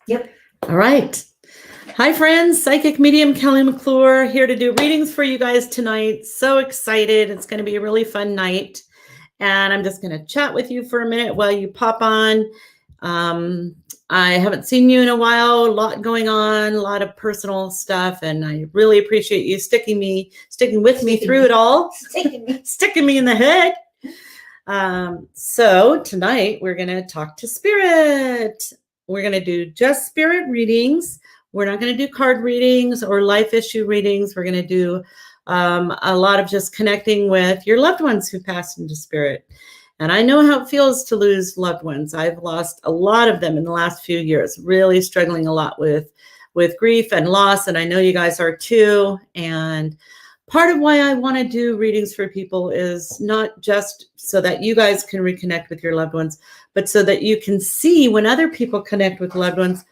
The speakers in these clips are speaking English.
Yep. All right. Hi, friends. Psychic medium Kelly McClure here to do readings for you guys tonight. So excited. It's going to be a really fun night. And I'm just going to chat with you for a minute while you pop on. I haven't seen you in a while. A lot going on, a lot of personal stuff. And I really appreciate you sticking with me through it all. Sticking me in the head. So tonight we're going to talk to Spirit. We're going to do just Spirit readings. We're not going to do card readings or life issue readings. We're going to do a lot of just connecting with your loved ones who passed into Spirit. And I know how it feels to lose loved ones. I've lost a lot of them in the last few years, really struggling a lot with grief and loss. And I know you guys are too. And part of why I want to do readings for people is not just so that you guys can reconnect with your loved ones, but so that you can see when other people connect with loved ones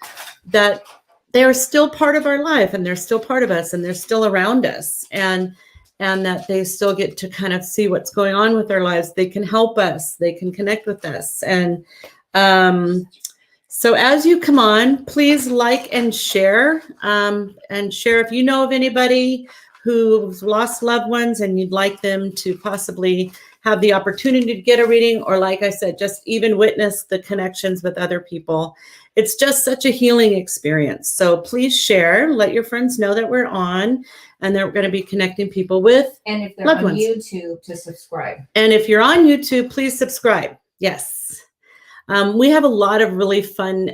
that they are still part of our life and they're still part of us and they're still around us and that they still get to kind of see what's going on with their lives. They can help us. They can connect with us. And so as you come on, please like and share if you know of anybody who's lost loved ones and you'd like them to possibly have the opportunity to get a reading, or like I said, just even witness the connections with other people. It's just such a healing experience. So please share, let your friends know that we're on and that we're going to be connecting people with and if they're loved on ones. YouTube, to subscribe. And if you're on YouTube, please subscribe. Yes. We have a lot of really fun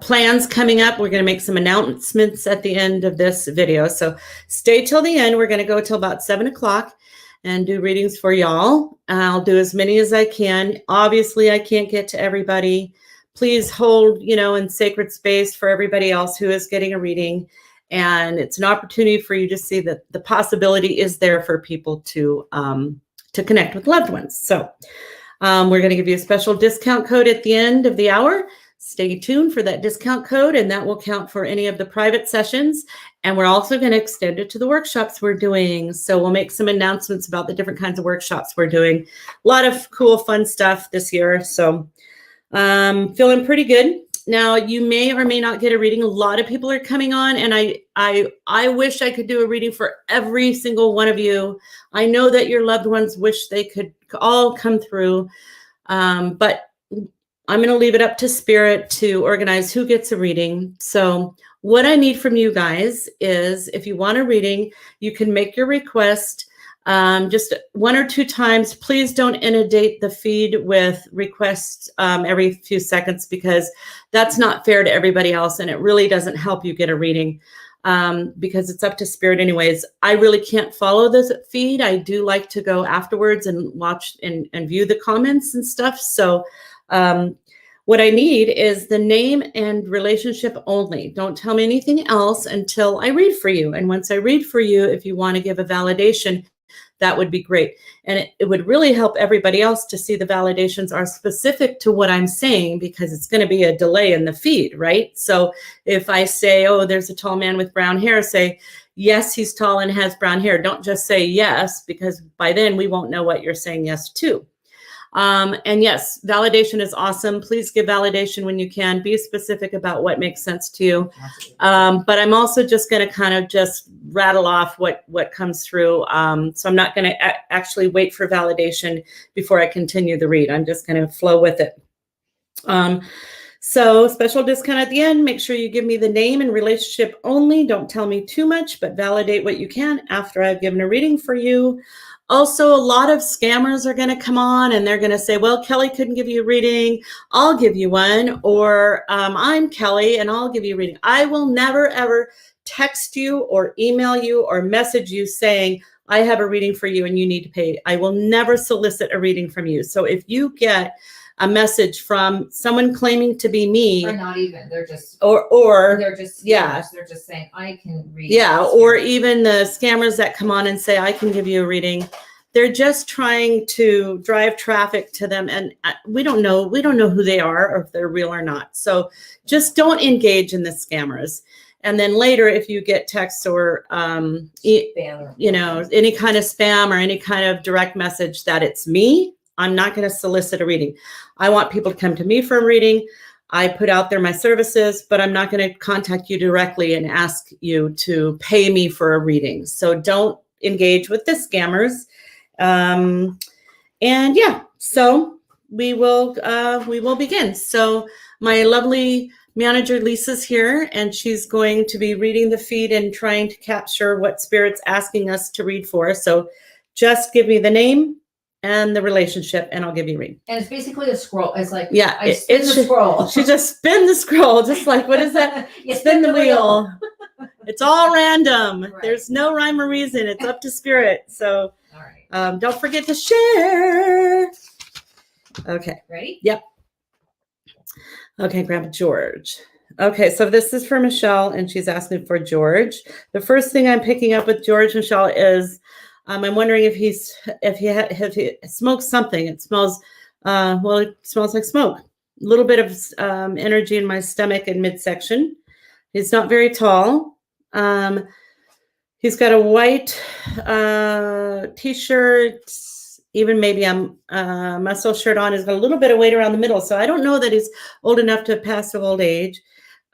plans coming up. We're going to make some announcements at the end of this video. So stay till the end. We're going to go till about 7 o'clock and do readings for y'all. I'll do as many as I can. Obviously, I can't get to everybody. Please hold, in sacred space for everybody else who is getting a reading. And it's an opportunity for you to see that the possibility is there for people to connect with loved ones. So we're going to give you a special discount code at the end of the hour. Stay tuned for that discount code, and that will count for any of the private sessions. And we're also going to extend it to the workshops we're doing. So we'll make some announcements about the different kinds of workshops we're doing. A lot of cool, fun stuff this year. So feeling pretty good. Now, you may or may not get a reading. A lot of people are coming on, and I wish I could do a reading for every single one of you. I know that your loved ones wish they could all come through, but I'm going to leave it up to Spirit to organize who gets a reading. So what I need from you guys is, if you want a reading, you can make your request just 1 or 2 times. Please don't inundate the feed with requests every few seconds, because that's not fair to everybody else. And it really doesn't help you get a reading because it's up to Spirit anyways. I really can't follow this feed. I do like to go afterwards and watch and view the comments and stuff. So what I need is the name and relationship only. Don't tell me anything else until I read for you. And once I read for you, if you want to give a validation, that would be great. And it would really help everybody else to see the validations are specific to what I'm saying, because it's going to be a delay in the feed, right? So if I say, oh, there's a tall man with brown hair, say, yes, he's tall and has brown hair. Don't just say yes, because by then we won't know what you're saying yes to. And yes, validation is awesome. Please give validation when you can. Be specific about what makes sense to you. But I'm also just going to kind of just rattle off what comes through. So I'm not going to actually wait for validation before I continue the read. I'm just going to flow with it. So special discount at the end. Make sure you give me the name and relationship only. Don't tell me too much, but validate what you can after I've given a reading for you. Also, a lot of scammers are going to come on and they're going to say, well, Kelly couldn't give you a reading. I'll give you one. Or I'm Kelly and I'll give you a reading. I will never, ever text you or email you or message you saying, I have a reading for you and you need to pay. I will never solicit a reading from you. So if you get a message from someone claiming to be me, or not even, they're just, or they're just, yeah, they're just saying, I can read. Yeah. Or even the scammers that come on and say, I can give you a reading. They're just trying to drive traffic to them. And we don't know who they are or if they're real or not. So just don't engage in the scammers. And then later, if you get texts or, any kind of spam or any kind of direct message that it's me, I'm not going to solicit a reading. I want people to come to me for a reading. I put out there my services, but I'm not going to contact you directly and ask you to pay me for a reading. So don't engage with the scammers. And yeah, so we will begin. So my lovely manager Lisa's here, and she's going to be reading the feed and trying to capture what Spirit's asking us to read for. So just give me the name and the relationship, and I'll give you a read. And it's basically a scroll. It's like, Yeah, I spin the scroll. She just spin the scroll, just like, what is that? You Spin the wheel. It's all random. Right. There's no rhyme or reason. It's up to Spirit. So All right. don't forget to share. Okay. Ready? Yep. Okay, Grandpa George. Okay, so this is for Michelle, and she's asking for George. The first thing I'm picking up with George, Michelle, is I'm wondering if he smokes something. It smells, it smells like smoke. A little bit of energy in my stomach and midsection. He's not very tall. He's got a white t-shirt, even maybe a muscle shirt on. He's got a little bit of weight around the middle. So I don't know that he's old enough to pass of old age.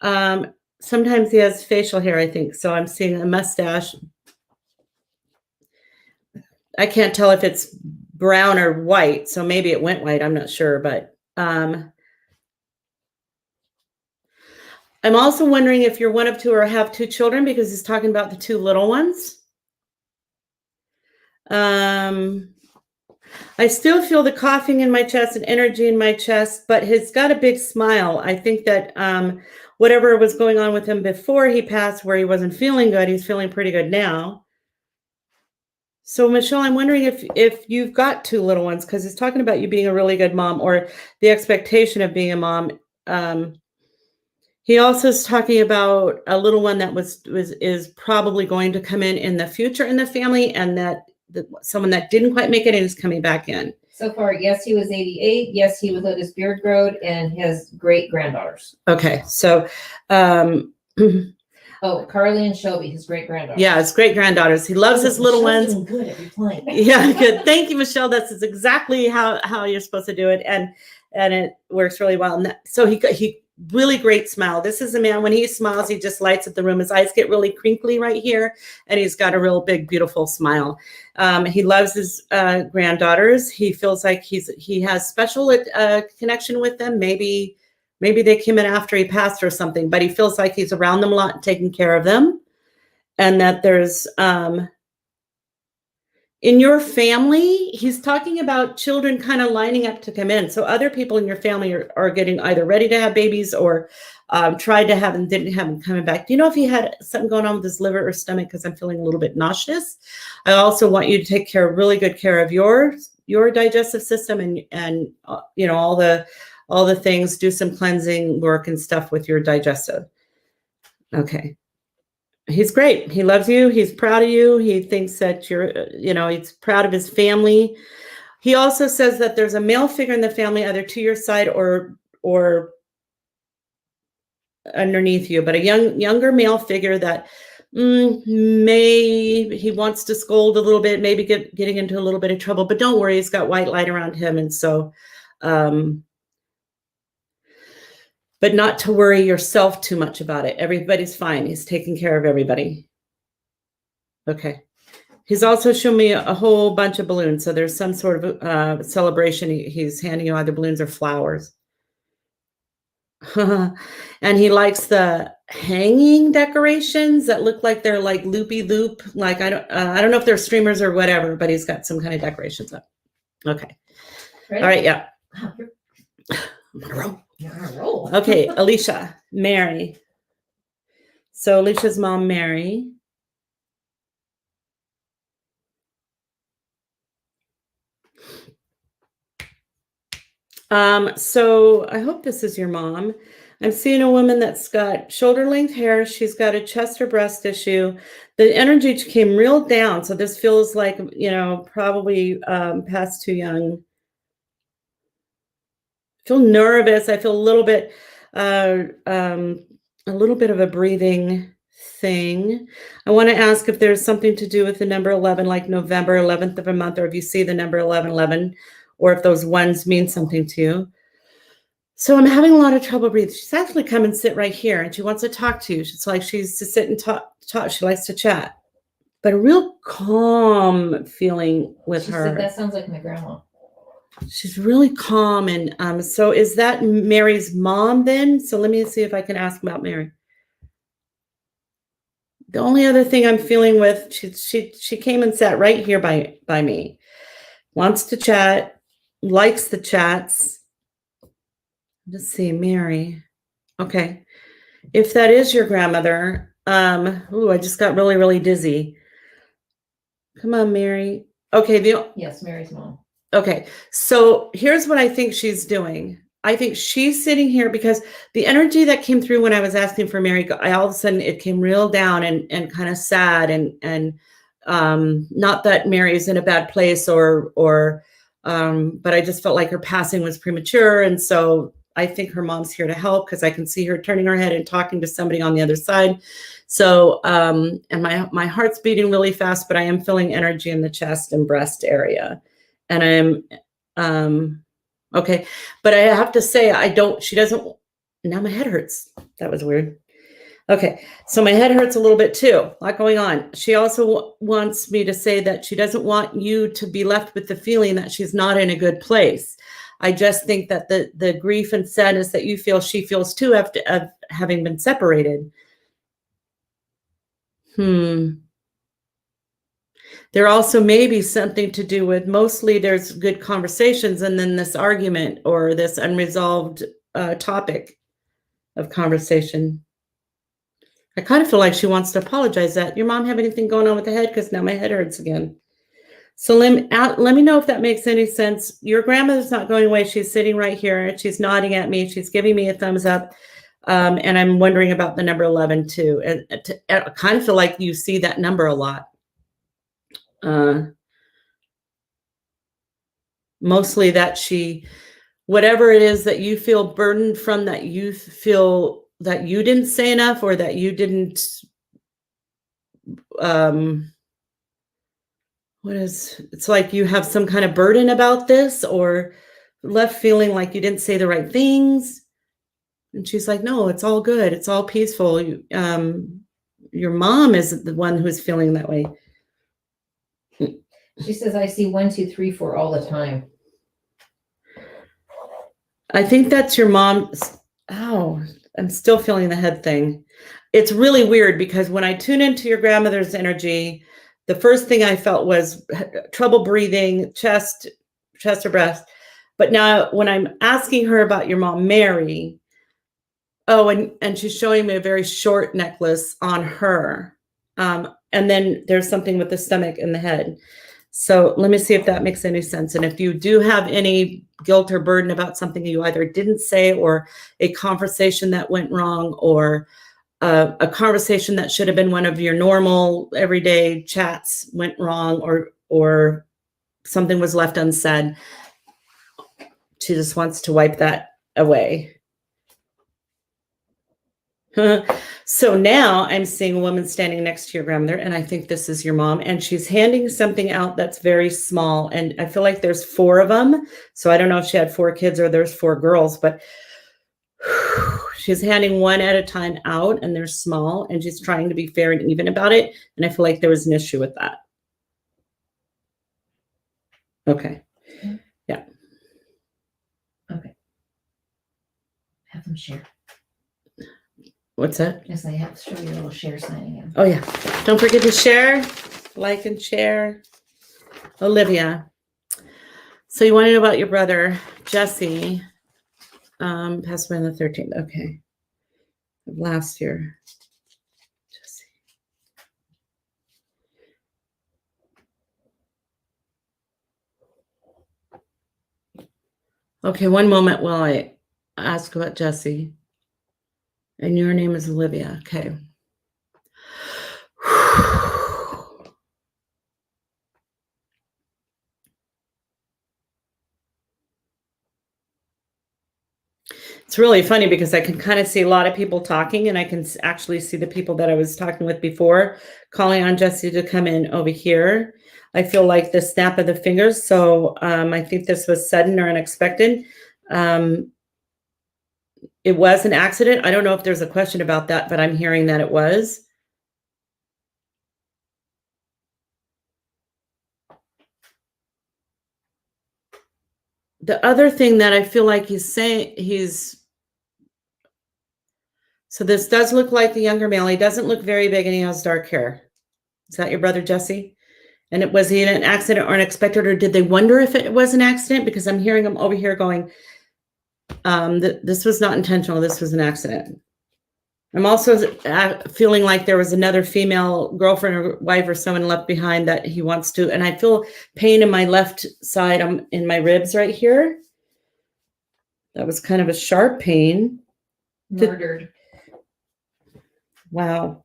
Sometimes he has facial hair, I think. So I'm seeing a mustache. I can't tell if it's brown or white. So maybe it went white. I'm not sure. But I'm also wondering if you're one of two or have two children, because he's talking about the two little ones. I still feel the coughing in my chest and energy in my chest, but he's got a big smile. I think that whatever was going on with him before he passed, where he wasn't feeling good, he's feeling pretty good now. So, Michelle, I'm wondering if you've got two little ones, because he's talking about you being a really good mom, or the expectation of being a mom. He also is talking about a little one that is probably going to come in the future in the family, and that someone that didn't quite make it and is coming back in. So far, yes, he was 88. Yes, he was let his beard grow, and his great granddaughters. Okay, so oh, Carly and Shelby, his great granddaughters. Yeah, his great granddaughters. He loves his little ones. Doing good every plane. Yeah, good. Thank you, Michelle. That's exactly how you're supposed to do it, and it works really well. And so he really great smile. This is a man, when he smiles, he just lights up the room. His eyes get really crinkly right here, and he's got a real big, beautiful smile. He loves his granddaughters. He feels like he has special connection with them. Maybe they came in after he passed or something, but he feels like he's around them a lot and taking care of them. And that there's in your family, he's talking about children kind of lining up to come in. So other people in your family are getting either ready to have babies or tried to have and didn't have them coming back. Do you know if he had something going on with his liver or stomach? Because I'm feeling a little bit nauseous. I also want you to take really good care of your digestive system and you know, all the things. Do some cleansing work and stuff with your digestive. Okay. He's great. He loves you. He's proud of you. He thinks that he's proud of his family. He also says that there's a male figure in the family, either to your side or underneath you, but a younger male figure that he wants to scold a little bit, maybe getting into a little bit of trouble, but don't worry. He's got white light around him. And so, but not to worry yourself too much about it. Everybody's fine. He's taking care of everybody. Okay. He's also shown me a whole bunch of balloons. So there's some sort of celebration. He's handing you either balloons or flowers. And he likes the hanging decorations that look like they're like loopy loop. Like I don't know if they're streamers or whatever, but he's got some kind of decorations up. Okay. Ready? All right. Yeah. Wow, you're on a roll. Okay, Alicia, Mary. So Alicia's mom, Mary. So I hope this is your mom. I'm seeing a woman that's got shoulder length hair. She's got a chest or breast issue. The energy came real down. So this feels like, probably past too young. I feel nervous. I feel a little bit of a breathing thing. I want to ask if there's something to do with the number 11, like November 11th of a month, or if you see the number 1111, or if those ones mean something to you. So I'm having a lot of trouble breathing. She's actually come and sit right here, and she wants to talk to you. It's like she's to sit and talk. She likes to chat, but a real calm feeling with She her. said, that sounds like my grandma. She's really calm. And so is that Mary's mom then? So let me see if I can ask about Mary. The only other thing I'm feeling with, she came and sat right here by me. Wants to chat, likes the chats. Let's see, Mary. Okay. If that is your grandmother, I just got really, really dizzy. Come on, Mary. Okay, Yes, Mary's mom. okay. So here's what I think she's doing. I think she's sitting here because the energy that came through when I was asking for Mary, all of a sudden it came real down and kind of sad and not that Mary's in a bad place but I just felt like her passing was premature. And so I think her mom's here to help because I can see her turning her head and talking to somebody on the other side. So, and my heart's beating really fast, but I am feeling energy in the chest and breast area. And okay. But I have to say, she doesn't, now my head hurts. That was weird. Okay. So my head hurts a little bit too. A lot going on. She also wants me to say that she doesn't want you to be left with the feeling that she's not in a good place. I just think that the grief and sadness that you feel, she feels too after having been separated. There also may be something to do with, mostly there's good conversations and then this argument or this unresolved topic of conversation. I kind of feel like she wants to apologize. That your mom have anything going on with the head? Because now my head hurts again. So let me know if that makes any sense. Your grandmother's not going away. She's sitting right here. She's nodding at me. She's giving me a thumbs up. And I'm wondering about the number 11 too. And I kind of feel like you see that number a lot. Mostly that whatever it is that you feel burdened from, that you feel that you didn't say enough or that you didn't, it's like you have some kind of burden about this or left feeling like you didn't say the right things. And she's like, no, it's all good. It's all peaceful. Your mom is the one who's feeling that way. She says, I see 1, 2, 3, 4 all the time. I think that's your mom. Oh, I'm still feeling the head thing. It's really weird because when I tune into your grandmother's energy, the first thing I felt was trouble breathing, chest or breast. But now when I'm asking her about your mom, Mary, and she's showing me a very short necklace on her. And then there's something with the stomach and the head. So let me see if that makes any sense. And if you do have any guilt or burden about something you either didn't say or a conversation that went wrong or a conversation that should have been one of your normal everyday chats went wrong or something was left unsaid, she just wants to wipe that away. So now I'm seeing a woman standing next to your grandmother, and I think this is your mom, and she's handing something out that's very small, and I feel like there's 4 of them. So I don't know if she had 4 kids or there's 4 girls, but she's handing one at a time out, and they're small, and she's trying to be fair and even about it, and I feel like there was an issue with that. Okay. Yeah. Okay. Have them share. What's that? Yes, I have to show you a little share sign again. Oh, yeah. Don't forget to share, like, and share. Olivia. So you want to know about your brother, Jesse, passed away on the 13th. Okay. Last year. Jesse. Okay, one moment while I ask about Jesse. And your name is Olivia. Okay. It's really funny because I can kind of see a lot of people talking, and I can actually see the people that I was talking with before calling on Jesse to come in over here. I feel like the snap of the fingers. So I think this was sudden or unexpected. it was an accident. I don't know if there's a question about that, but I'm hearing that it was. The other thing that I feel like he's saying, so this does look like the younger male. He doesn't look very big and he has dark hair. Is that your brother, Jesse? And was he in an accident or unexpected, or did they wonder if it was an accident? Because I'm hearing him over here going, this was not intentional. This was an accident. I'm also feeling like there was another female girlfriend or wife or someone left behind that he wants to, and I feel pain in my left side, in my ribs right here. That was kind of a sharp pain. Murdered. Wow.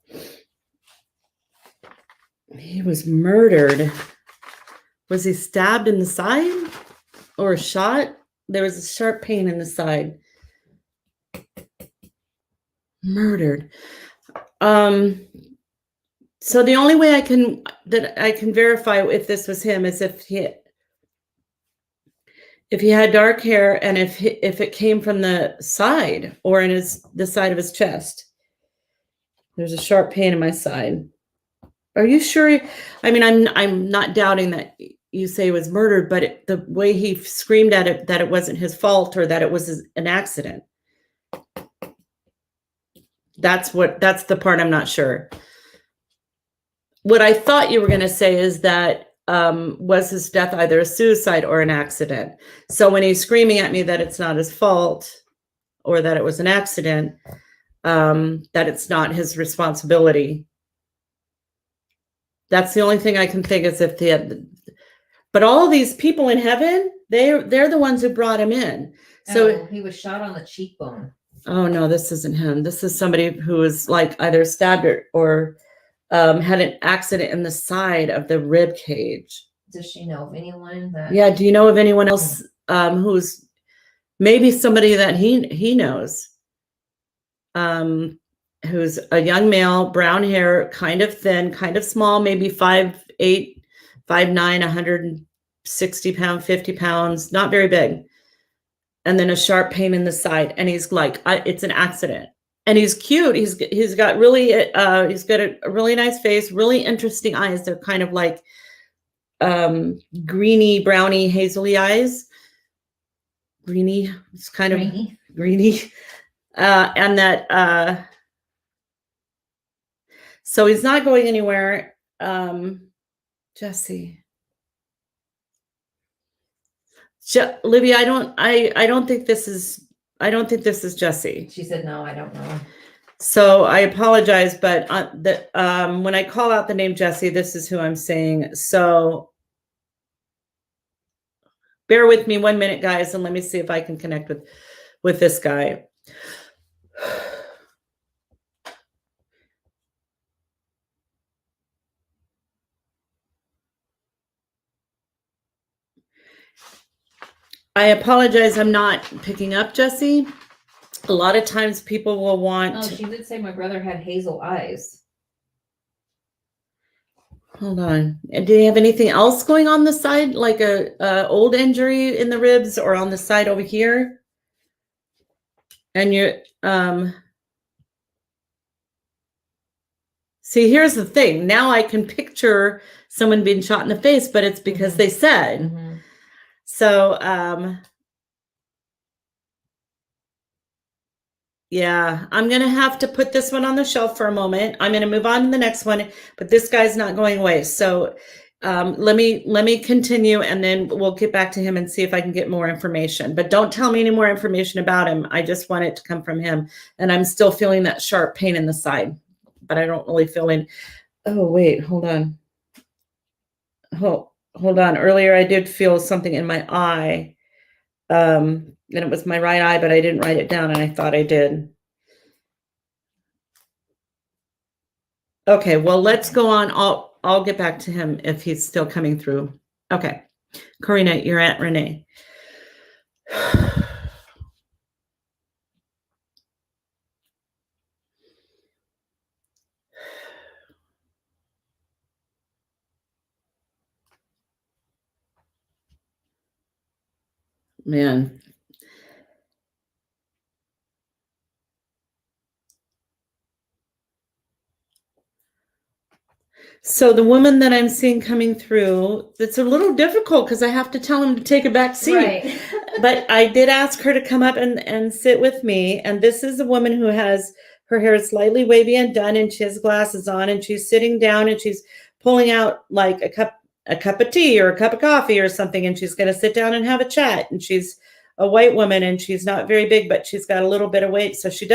He was murdered. Was he stabbed in the side or shot? There was a sharp pain in the side. Murdered. So the only way I can verify if this was him is if he had dark hair and if it came from the side or in the side of his chest. There's a sharp pain in my side. Are you sure? I mean, I'm not doubting that you say he was murdered, but the way he screamed at it, that it wasn't his fault or that it was an accident. That's the part I'm not sure. What I thought you were going to say is that was his death either a suicide or an accident? So when he's screaming at me that it's not his fault or that it was an accident, that it's not his responsibility. That's the only thing I can think is if they had, but all these people in heaven, they're the ones who brought him in. So he was shot on the cheekbone. Oh no, this isn't him. This is somebody who was like either stabbed or had an accident in the side of the rib cage. Does she know of anyone that? Yeah. Do you know of anyone else who's maybe somebody that he knows? Who's a young male, brown hair, kind of thin, kind of small, maybe 5'8", 5'9", 160 pounds, 50 pounds, not very big. And then a sharp pain in the side. And he's like, it's an accident. And he's cute. He's got really, he's got a really nice face, really interesting eyes. They're kind of like greeny, browny, hazily eyes. Greeny, it's kind of greeny. And that, so he's not going anywhere. Jesse. Olivia, I don't think this is Jesse. She said, no, I don't know. So I apologize, but when I call out the name Jesse, this is who I'm saying. So bear with me 1 minute, guys, and let me see if I can connect with this guy. I apologize. I'm not picking up Jesse. A lot of times people will want. Oh, she did say my brother had hazel eyes. Hold on. Do you have anything else going on the side, like a old injury in the ribs or on the side over here? And you're see, here's the thing. Now I can picture someone being shot in the face, but it's because they said. Mm-hmm. So yeah, I'm going to have to put this one on the shelf for a moment. I'm going to move on to the next one, but this guy's not going away. So let me continue and then we'll get back to him and see if I can get more information. But don't tell me any more information about him. I just want it to come from him. And I'm still feeling that sharp pain in the side, but I don't really feel any. Oh, wait, hold on. Hold on. Earlier I did feel something in my eye. And it was my right eye, but I didn't write it down and I thought I did. Okay, well, let's go on. I'll get back to him if he's still coming through. Okay. Karina, your Aunt Renee. Man. So the woman that I'm seeing coming through, it's a little difficult because I have to tell him to take a back seat. Right. But I did ask her to come up and sit with me. And this is a woman who has her hair is slightly wavy and done, and she has glasses on, and she's sitting down and she's pulling out like a cup of tea or a cup of coffee or something, and she's going to sit down and have a chat. And she's a white woman, and she's not very big, but she's got a little bit of weight. So she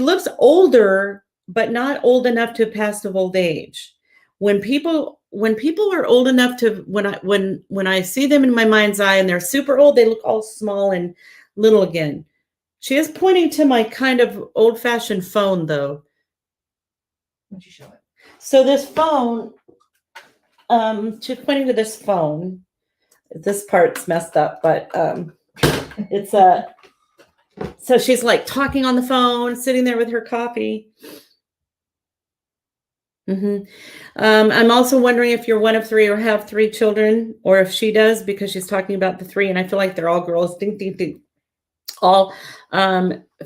looks older, but not old enough to pass the old age. When people are old enough to, when I see them in my mind's eye and they're super old, they look all small and little again. She is pointing to my kind of old-fashioned phone, though. Why don't you show it? So this phone, she's pointing to this phone. This part's messed up, but it's so she's like talking on the phone, sitting there with her coffee. I'm also wondering if you're one of three or have three children, or if she does, because she's talking about the three, and I feel like they're all girls. Ding, ding, ding. All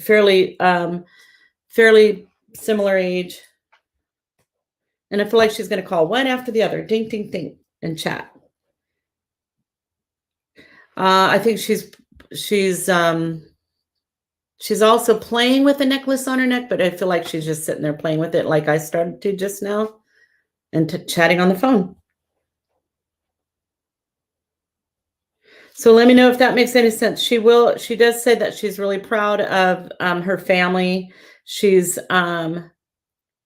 fairly similar age. And I feel like she's going to call one after the other, ding, ding, ding, and chat. I think she's also playing with a necklace on her neck, but I feel like she's just sitting there playing with it like I started to just now, and chatting on the phone. So let me know if that makes any sense. She does say that she's really proud of her family. She's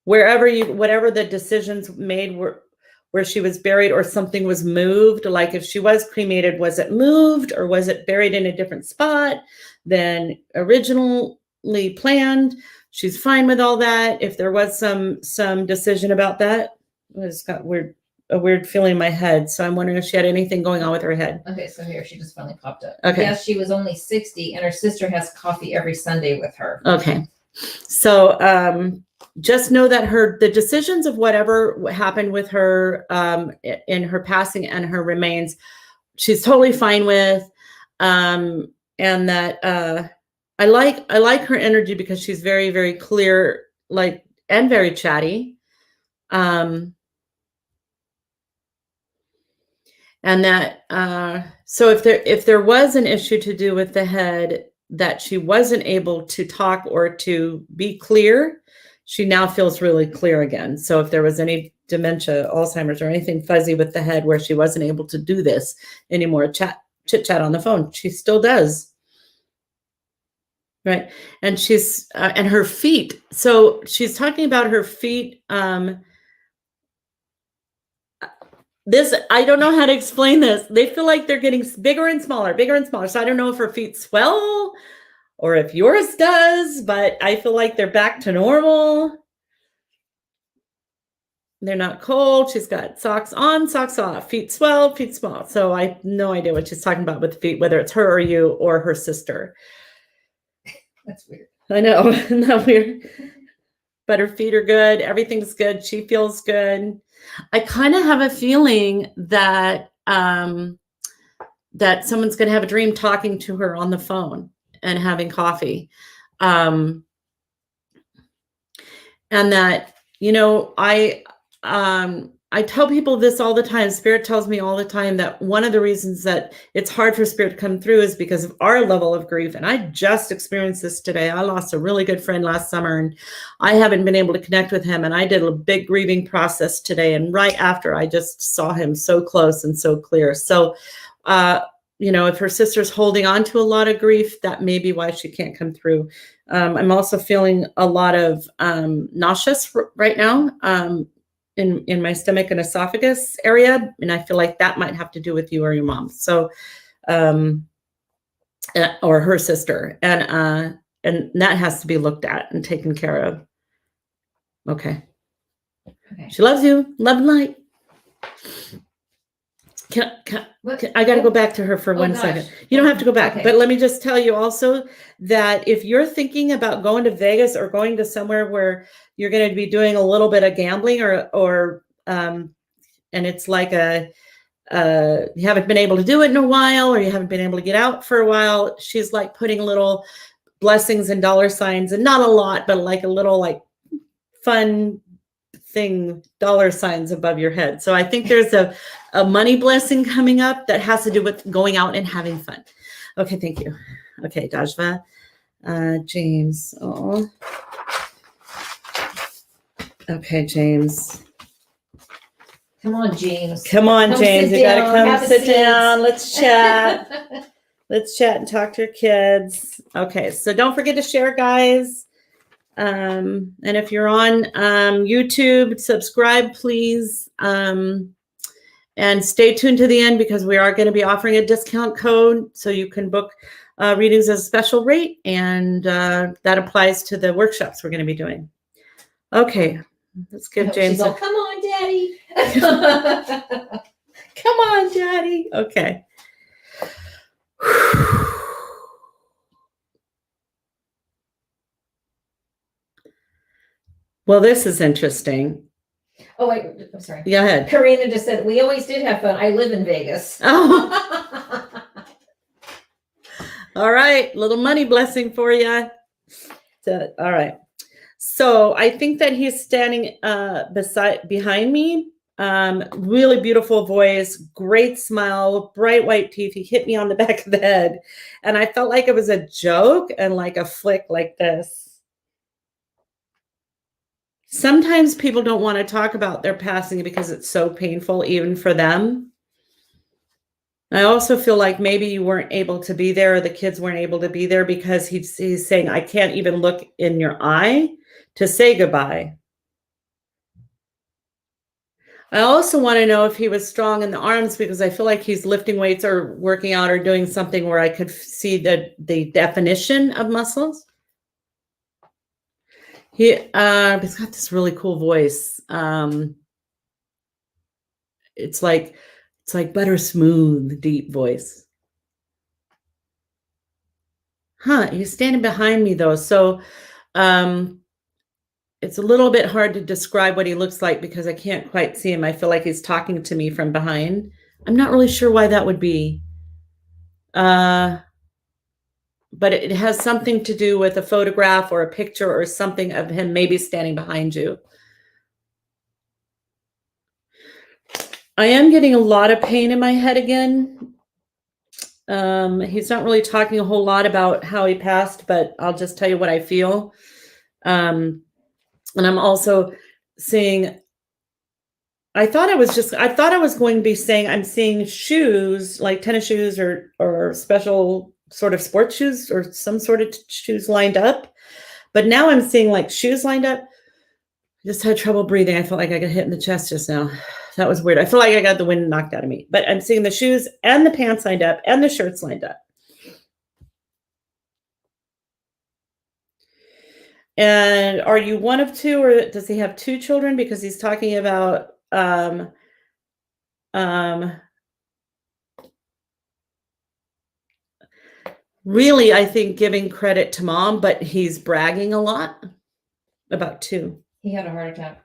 whatever the decisions made where she was buried or something was moved, like if she was cremated, was it moved or was it buried in a different spot than originally planned? She's fine with all that. If there was some decision about that, I just got a weird feeling in my head. So I'm wondering if she had anything going on with her head. Okay, so here she just finally popped up. Okay. Yes, she was only 60, and her sister has coffee every Sunday with her. Okay. So just know that the decisions of whatever happened with her in her passing and her remains, she's totally fine with. And that I like her energy because she's very, very clear, and very chatty. And that so if there was an issue to do with the head, that she wasn't able to talk or to be clear, she now feels really clear again. So if there was any dementia, Alzheimer's, or anything fuzzy with the head where she wasn't able to do this anymore, chit chat on the phone, she still does. Right. And she's and her feet. So she's talking about her feet. This, I don't know how to explain this. They feel like they're getting bigger and smaller, bigger and smaller. So I don't know if her feet swell or if yours does, but I feel like they're back to normal. They're not cold. She's got socks on, socks off, feet swell, feet small. So I have no idea what she's talking about with feet, whether it's her or you or her sister. That's weird. I know, isn't that weird? But her feet are good. Everything's good. She feels good. I kind of have a feeling that that someone's going to have a dream talking to her on the phone and having coffee. And that, I tell people this all the time. Spirit tells me all the time that one of the reasons that it's hard for Spirit to come through is because of our level of grief. And I just experienced this today. I lost a really good friend last summer, and I haven't been able to connect with him. And I did a big grieving process today. And right after, I just saw him so close and so clear. So, if her sister's holding on to a lot of grief, that may be why she can't come through. I'm also feeling a lot of nauseous right now. In my stomach and esophagus area. And I feel like that might have to do with you or your mom. So, or her sister. And that has to be looked at and taken care of. Okay. She loves you. Love and light. I got to go back to her for 1 second. You don't have to go back, but let me just tell you also that if you're thinking about going to Vegas or going to somewhere where you're going to be doing a little bit of gambling or and it's like you haven't been able to do it in a while, or you haven't been able to get out for a while, she's like putting little blessings and dollar signs, and not a lot, but like a little like fun thing, dollar signs above your head. So I think there's a money blessing coming up that has to do with going out and having fun. Okay, thank you. Okay, Dajva. James. Oh. Okay, James. Come on, James. Come on, Come James. sit You gotta down, come have a sit seat. down. Let's chat. Let's chat and talk to your kids. Okay, so don't forget to share, guys. And if you're on YouTube, subscribe, please. And stay tuned to the end because we are going to be offering a discount code so you can book readings at a special rate. And that applies to the workshops we're going to be doing. Okay, let's give James She's all, come on, Daddy. Come on, Daddy. Okay. Well, this is interesting. Oh, wait, I'm sorry. Go ahead. Karina just said, we always did have fun. I live in Vegas. Oh. All right. Little money blessing for you. So, all right. So I think that he's standing behind me. Really beautiful voice, great smile, bright white teeth. He hit me on the back of the head. And I felt like it was a joke and like a flick like this. Sometimes people don't want to talk about their passing because it's so painful, even for them. I also feel like maybe you weren't able to be there or the kids weren't able to be there because he's saying, I can't even look in your eye to say goodbye. I also want to know if he was strong in the arms because I feel like he's lifting weights or working out or doing something where I could see the definition of muscles. He's got this really cool voice. It's like butter smooth, deep voice. Huh, he's standing behind me though. So it's a little bit hard to describe what he looks like because I can't quite see him. I feel like he's talking to me from behind. I'm not really sure why that would be. But it has something to do with a photograph or a picture or something of him maybe standing behind you. I am getting a lot of pain in my head again. He's not really talking a whole lot about how he passed, but I'll just tell you what I feel. And I'm also seeing, I thought I was going to be saying I'm seeing shoes, like tennis shoes or special sort of sports shoes or some sort of shoes lined up. But now I'm seeing like shoes lined up. I just had trouble breathing. I felt like I got hit in the chest just now. That was weird. I feel like I got the wind knocked out of me. But I'm seeing the shoes and the pants lined up and the shirts lined up. And are you one of two, or does he have two children? Because he's talking about really, I think, giving credit to mom, but he's bragging a lot about two. He had a heart attack.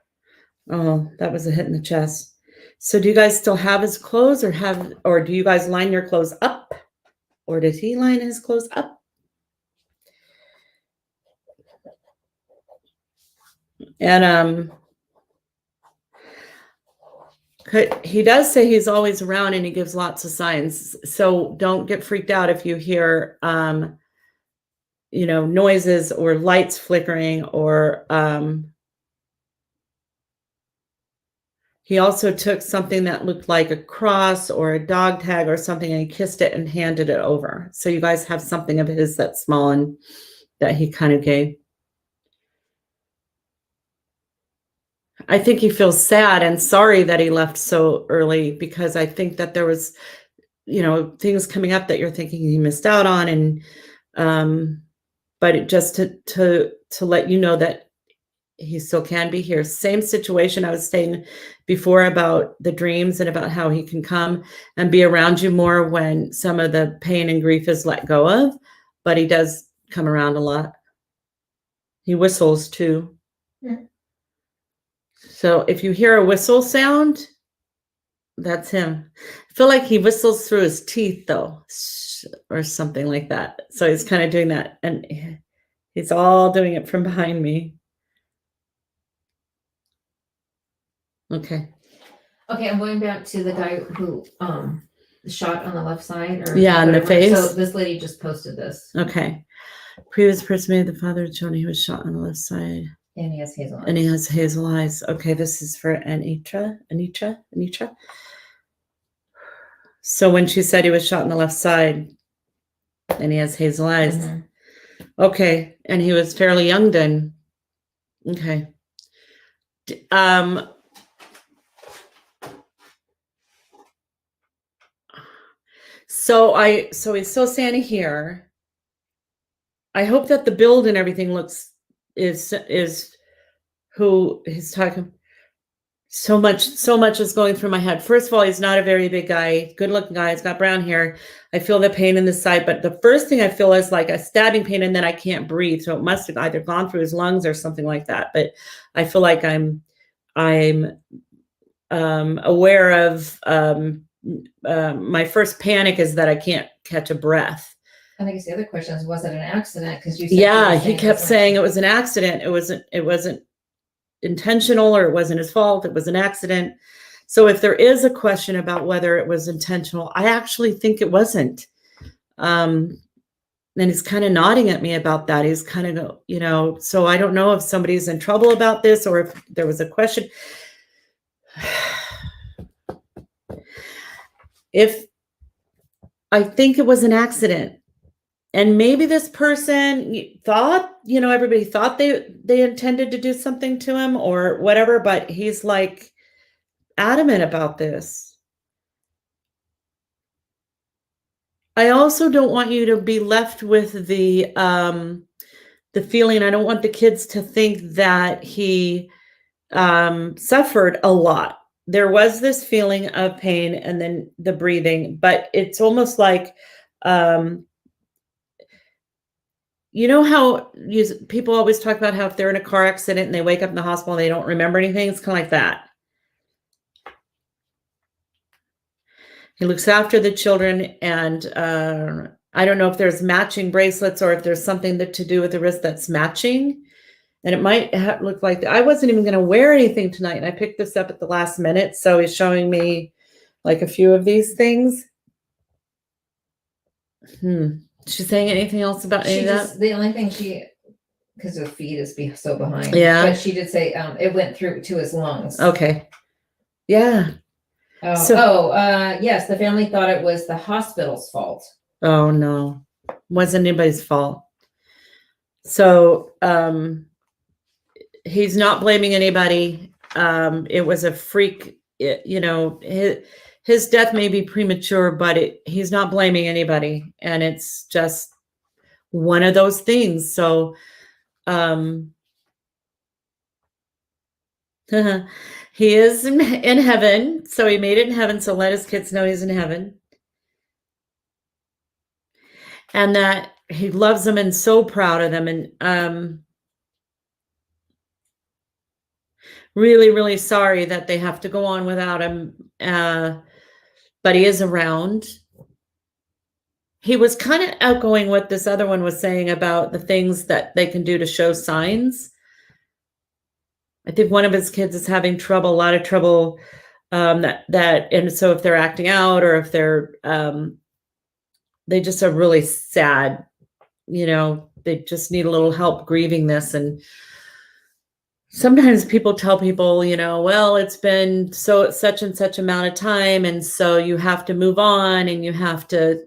Oh, that was a hit in the chest. So do you guys still have his clothes or do you guys line your clothes up? Or did he line his clothes up? And he does say he's always around and he gives lots of signs. So don't get freaked out if you hear noises or lights flickering or he also took something that looked like a cross or a dog tag or something and he kissed it and handed it over. So you guys have something of his that's small and that he kind of gave. I think he feels sad and sorry that he left so early because I think that there was, things coming up that you're thinking he missed out on. And, but just to let you know that he still can be here. Same situation I was saying before about the dreams and about how he can come and be around you more when some of the pain and grief is let go of, but he does come around a lot. He whistles too. Yeah. So if you hear a whistle sound, that's him. I feel like he whistles through his teeth though, or something like that. So he's kind of doing that and he's all doing it from behind me. Okay. Okay, I'm going back to the guy who shot on the left side, or Yeah, in the whatever. So face. this lady just posted this, Okay. Previous person made the father of Johnny who was shot on the left side. and he has hazel And he eyes. has hazel eyes. Okay, this is for Anitra. So when she said he was shot on the left side and he has hazel eyes. Mhm. Okay, and he was fairly young then. Okay. So he's still standing here. I hope that the build and everything is who he's talking. So much is going through my head. First of all, he's not a very big guy, good looking guy. He's got brown hair. I feel the pain in the side, but the first thing I feel is like a stabbing pain, and then I can't breathe. So it must have either gone through his lungs or something like that. But I feel like I'm aware of my first panic is that I can't catch a breath. I guess the other question is, was it an accident? Because you said Yeah, he kept saying it was an accident. It wasn't intentional, or it wasn't his fault. It was an accident. So if there is a question about whether it was intentional, I actually think it wasn't. And he's kind of nodding at me about that. He's kind of, so I don't know if somebody's in trouble about this or if there was a question. If I think it was an accident, and maybe this person thought, everybody thought they intended to do something to him or whatever, but he's like adamant about this. I also don't want you to be left with the feeling, I don't want the kids to think that he suffered a lot. There was this feeling of pain and then the breathing, but it's almost like, you know how people always talk about how if they're in a car accident and they wake up in the hospital and they don't remember anything? It's kind of like that. He looks after the children, and I don't know if there's matching bracelets or if there's something to do with the wrist that's matching. And it might look like I wasn't even going to wear anything tonight. And I picked this up at the last minute. So he's showing me like a few of these things. She's saying anything else about any of that? The only thing because her feet is so behind. Yeah. But she did say it went through to his lungs. Okay. Yeah. Yes, the family thought it was the hospital's fault. Oh no, wasn't anybody's fault. So he's not blaming anybody. It was a freak. His death may be premature, but he's not blaming anybody, and it's just one of those things. So he is in heaven. So he made it in heaven. So let his kids know he's in heaven. And that he loves them and so proud of them. And really, really sorry that they have to go on without him. But he is around. He was kind of outgoing what this other one was saying about the things that they can do to show signs. I think one of his kids is having a lot of trouble, and so if they're acting out or if they're, they just are really sad, they just need a little help grieving this. And sometimes people tell people, well, it's been such and such amount of time, and so you have to move on and you have to,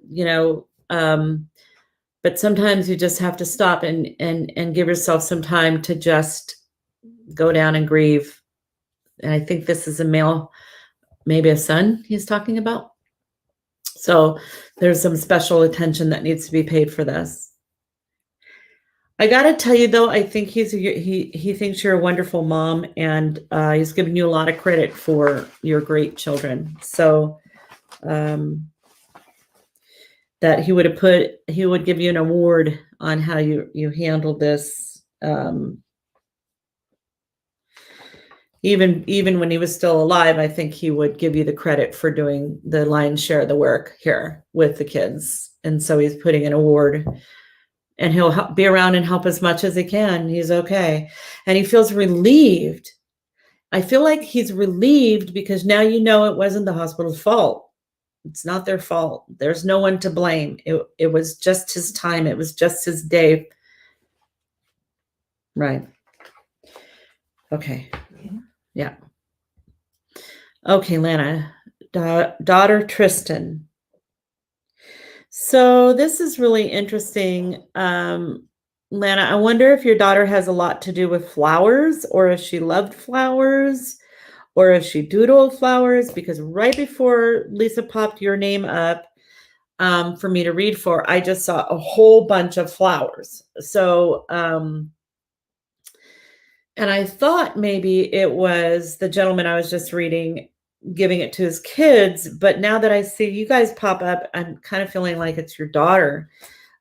but sometimes you just have to stop and give yourself some time to just go down and grieve. And I think this is a male, maybe a son he's talking about. So there's some special attention that needs to be paid for this. I got to tell you though, I think he thinks you're a wonderful mom, and he's given you a lot of credit for your great children. So that he would give you an award on how you handled this. Even when he was still alive, I think he would give you the credit for doing the lion's share of the work here with the kids. And so he's putting an award, and he'll be around and help as much as he can. He's okay. And he feels relieved. I feel like he's relieved because now you know it wasn't the hospital's fault. It's not their fault. There's no one to blame. It was just his time. It was just his day. Right. Okay. Yeah. Okay, Lana. Daughter Tristan. So this is really interesting. Lana, I wonder if your daughter has a lot to do with flowers, or if she loved flowers, or if she doodled flowers, because right before Lisa popped your name up for me to read for, I just saw a whole bunch of flowers. So, and I thought maybe it was the gentleman I was just reading giving it to his kids, but now that I see you guys pop up, I'm kind of feeling like it's your daughter.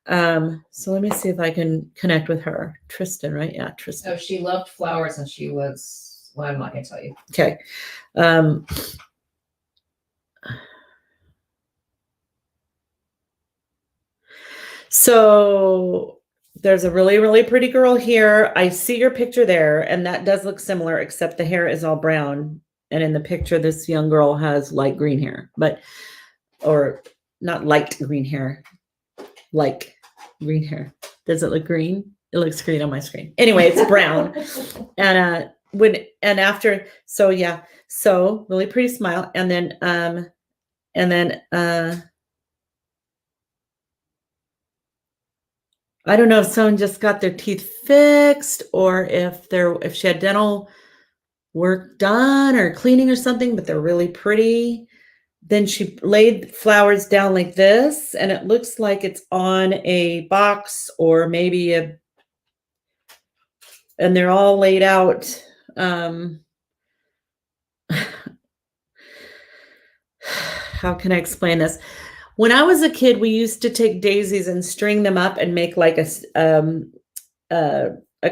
So let me see if I can connect with her. Tristan, right? Yeah, Tristan. Oh, she loved flowers and she was, well, I'm not going to tell you. Okay. So there's a really, really pretty girl here. I see your picture there, and that does look similar, except the hair is all brown. And in the picture, this young girl has light green hair, or not light green hair, like green hair. Does it look green? It looks green on my screen. Anyway, it's brown. And so yeah, so really pretty smile. And then I don't know if someone just got their teeth fixed, or if she had dental work done or cleaning or something, but they're really pretty. Then she laid flowers down like this, and it looks like it's on a box or maybe and they're all laid out. How can I explain this? When I was a kid, we used to take daisies and string them up and make like a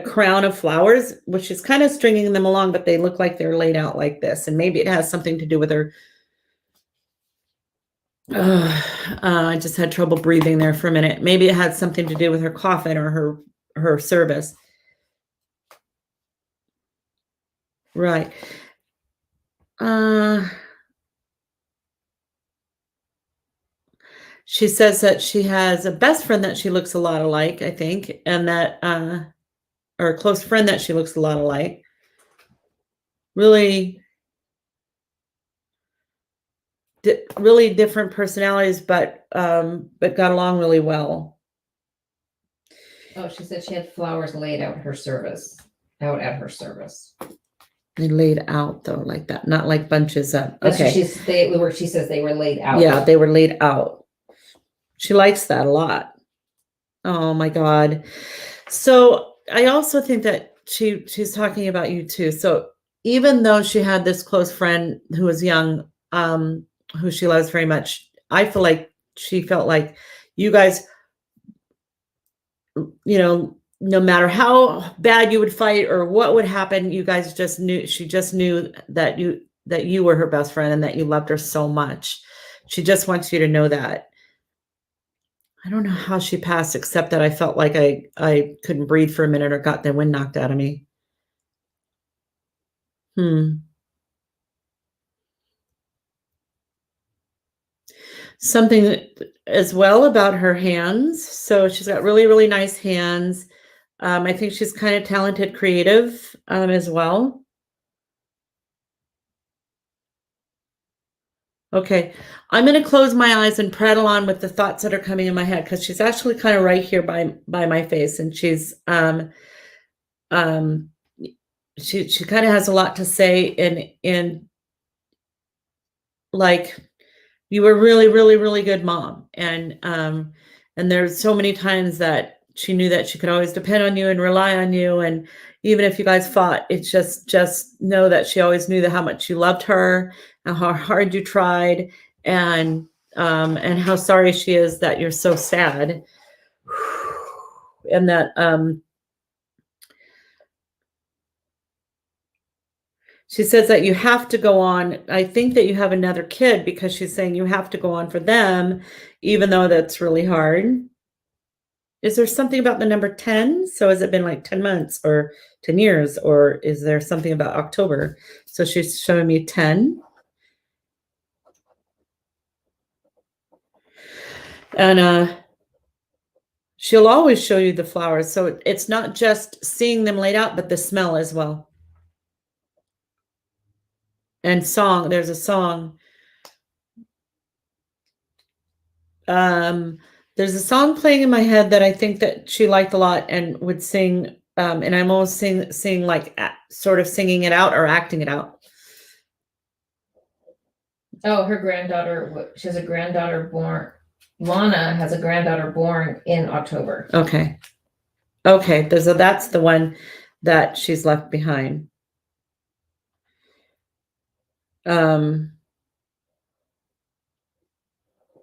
crown of flowers, which is kind of stringing them along, but they look like they're laid out like this. And maybe it has something to do with her. I just had trouble breathing there for a minute. Maybe it had something to do with her coffin or her service. Right. She says that she has a best friend that she looks a lot alike, I think, and that or a close friend that she looks a lot alike. Really different personalities, but got along really well. Oh, she said she had flowers laid out at her service. They laid out though, like that, not like bunches up. That's okay. She says they were laid out. Yeah, they were laid out. She likes that a lot. Oh my God. So I also think that she's talking about you too. So even though she had this close friend who was young, who she loves very much, I feel like she felt like you guys, no matter how bad you would fight or what would happen, you guys just knew, she just knew that you were her best friend and that you loved her so much. She just wants you to know that. I don't know how she passed, except that I felt like I couldn't breathe for a minute or got the wind knocked out of me. Something as well about her hands. So she's got really, really nice hands. I think she's kind of talented, creative as well. Okay, I'm going to close my eyes and prattle on with the thoughts that are coming in my head, because she's actually kind of right here by my face, and she's she kind of has a lot to say in like, you were really, really, really good mom, and there's so many times that she knew that she could always depend on you and rely on you, and even if you guys fought, it's just know that she always knew how much you loved her and how hard you tried, and how sorry she is that you're so sad, and that she says that you have to go on. I think that you have another kid, because she's saying you have to go on for them, even though that's really hard. Is there something about the number 10? So has it been like 10 months or 10 years, or is there something about October? So she's showing me 10. And she'll always show you the flowers. So it's not just seeing them laid out, but the smell as well. And song, there's a song. There's a song playing in my head that I think that she liked a lot and would sing. And I'm almost seeing like sort of singing it out or acting it out. Oh, her granddaughter, she has a granddaughter born. Lana has a granddaughter born in October. Okay. Okay. So that's the one that she's left behind.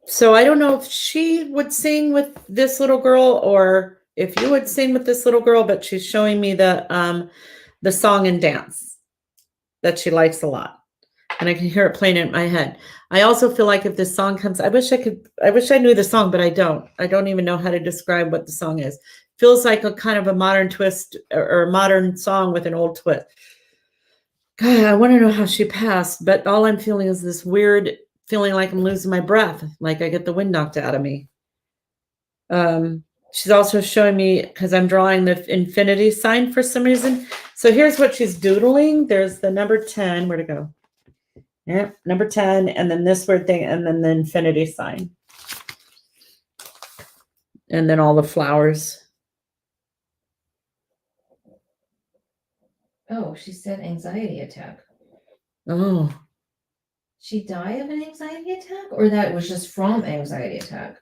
So I don't know if she would sing with this little girl or if you would sing with this little girl, but she's showing me the song and dance that she likes a lot. And I can hear it playing in my head. I also feel like if this song comes, I wish I knew the song, but I don't. I don't even know how to describe what the song is. Feels like a kind of a modern twist or a modern song with an old twist. God, I want to know how she passed, but all I'm feeling is this weird feeling like I'm losing my breath, like I get the wind knocked out of me. She's also showing me, because I'm drawing the infinity sign for some reason. So here's what she's doodling. There's the number 10. Where'd it go? Yeah, number 10, and then this weird thing, and then the infinity sign. And then all the flowers. Oh, she said anxiety attack. Oh. She died of an anxiety attack, or that was just from anxiety attack?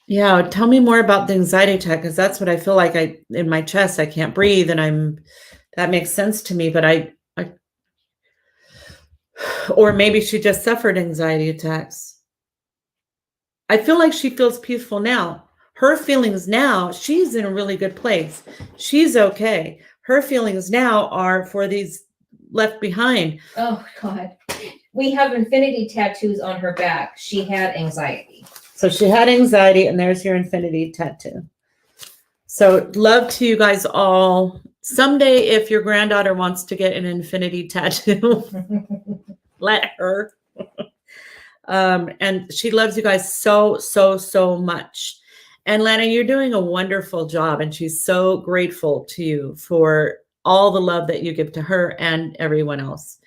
Yeah, tell me more about the anxiety attack, because that's what I feel like in my chest, I can't breathe, and that makes sense to me, but or maybe she just suffered anxiety attacks. I feel like she feels peaceful now. Her feelings now, she's in a really good place. She's okay. Her feelings now are for these left behind. Oh, God. We have infinity tattoos on her back. She had anxiety. So she had anxiety, and there's your infinity tattoo. So love to you guys all. Someday, if your granddaughter wants to get an infinity tattoo, let her. And she loves you guys so, so, so much. And Lana, you're doing a wonderful job, and she's so grateful to you for all the love that you give to her and everyone else.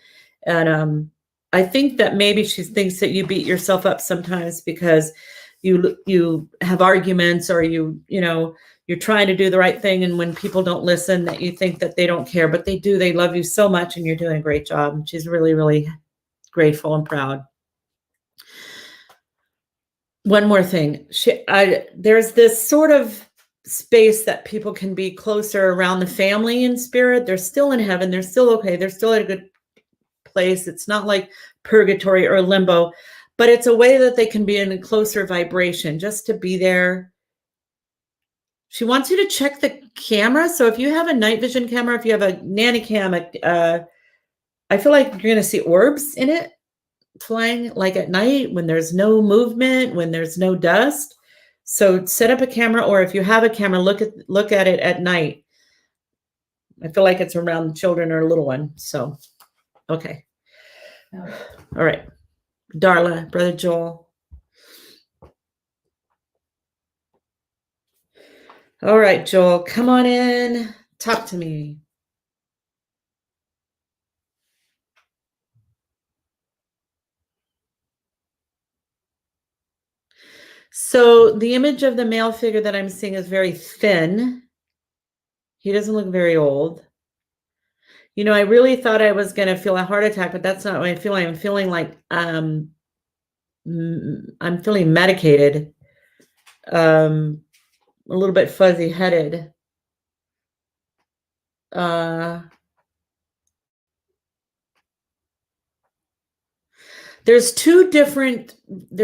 And I think that maybe she thinks that you beat yourself up sometimes because you have arguments, or you're trying to do the right thing, and when people don't listen, that you think that they don't care, but they do. They love you so much, and you're doing a great job. And she's really, really grateful and proud. One more thing. There's this sort of space that people can be closer around the family in spirit. They're still in heaven. They're still okay. They're still at a good place. It's not like purgatory or limbo, but it's a way that they can be in a closer vibration, just to be there. She wants you to check the camera. So if you have a night vision camera, if you have a nanny cam, I feel like you're going to see orbs in it flying, like at night when there's no movement, when there's no dust. So set up a camera, or if you have a camera, look at it at night. I feel like it's around the children or a little one. So, okay. All right. Darla, Brother Joel. All right, Joel, come on in. Talk to me. So the image of the male figure that I'm seeing is very thin. He doesn't look very old. I really thought I was going to feel a heart attack, but that's not what I'm feeling. I'm feeling like I'm feeling medicated, a little bit fuzzy headed. There's two different, I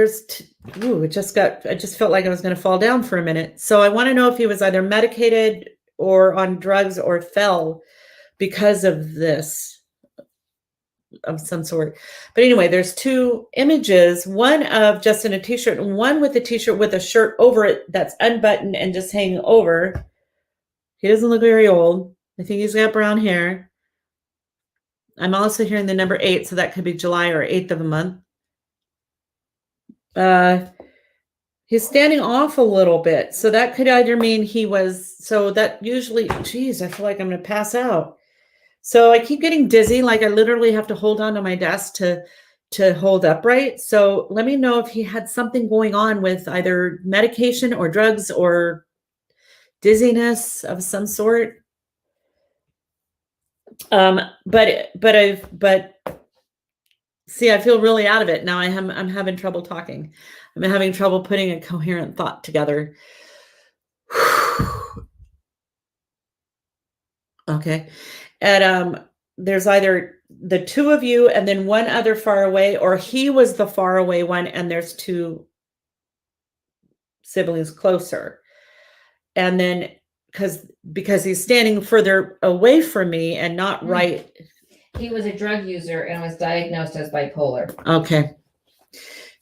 just felt like I was going to fall down for a minute. So I want to know if he was either medicated or on drugs or fell because of this. of some sort. But anyway, there's two images, one of just in a t-shirt and one with a t-shirt with a shirt over it that's unbuttoned and just hanging over. He doesn't look very old. I think he's got brown hair. I'm also hearing the number 8, so that could be July or 8th of a month. He's standing off a little bit. So that could either mean he was, so that usually, geez, I feel like I'm going to pass out. So I keep getting dizzy. Like I literally have to hold on to my desk to hold upright. So let me know if he had something going on with either medication or drugs or dizziness of some sort. But see, I feel really out of it now. I'm having trouble talking. I'm having trouble putting a coherent thought together. Okay. And there's either the two of you and then one other far away, or he was the far away one and there's two siblings closer. And then because he's standing further away from me and not right. He was a drug user and was diagnosed as bipolar. Okay.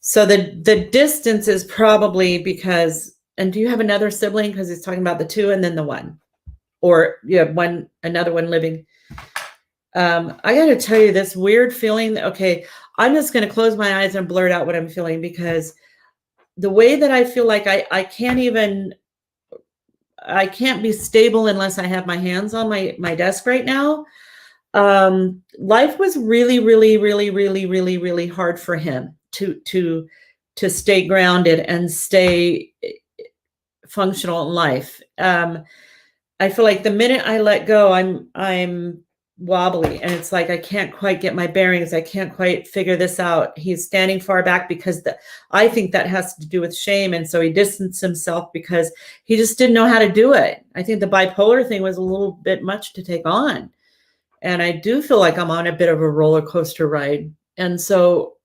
So the distance is probably because, and do you have another sibling? Because he's talking about the two and then the one, or you have another one living. I got to tell you this weird feeling. Okay. I'm just going to close my eyes and blurt out what I'm feeling, because the way that I feel like I can't be stable unless I have my hands on my desk right now. Life was really, really, really, really, really, really hard for him to stay grounded and stay functional in life. I feel like the minute I let go, I'm wobbly, and it's like I can't quite get my bearings. I can't quite figure this out. He's standing far back because I think that has to do with shame, and so he distanced himself because he just didn't know how to do it. I think the bipolar thing was a little bit much to take on. And I do feel like I'm on a bit of a roller coaster ride. And so,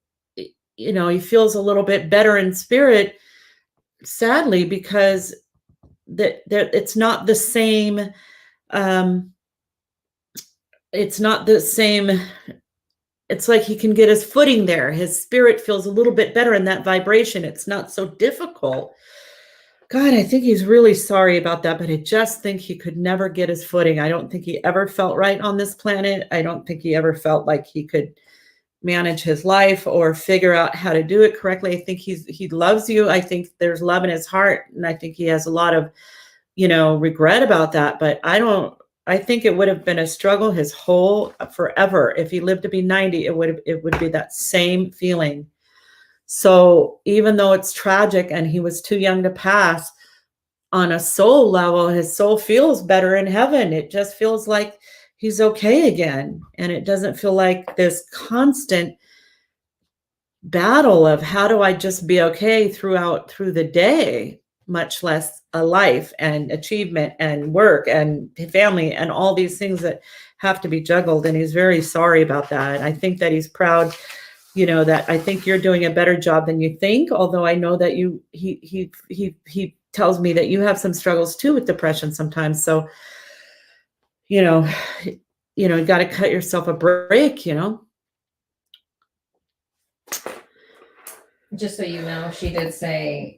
you know, he feels a little bit better in spirit, sadly, because it's not the same. It's not the same. It's like he can get his footing there. His spirit feels a little bit better in that vibration. It's not so difficult. God, I think he's really sorry about that, but I just think he could never get his footing. I don't think he ever felt right on this planet. I don't think he ever felt like he could manage his life or figure out how to do it correctly. I think he loves you. I think there's love in his heart, and I think he has a lot of, regret about that. But I think it would have been a struggle his whole forever. If he lived to be 90, it would be that same feeling. So even though it's tragic and he was too young to pass, on a soul level, his soul feels better in heaven. It just feels like he's okay again. And it doesn't feel like this constant battle of how do I just be okay through the day, much less a life and achievement and work and family and all these things that have to be juggled. And he's very sorry about that. I think that he's proud, that I think you're doing a better job than you think. Although I know that he tells me that you have some struggles too with depression sometimes. So, you got to cut yourself a break, Just so you know, she did say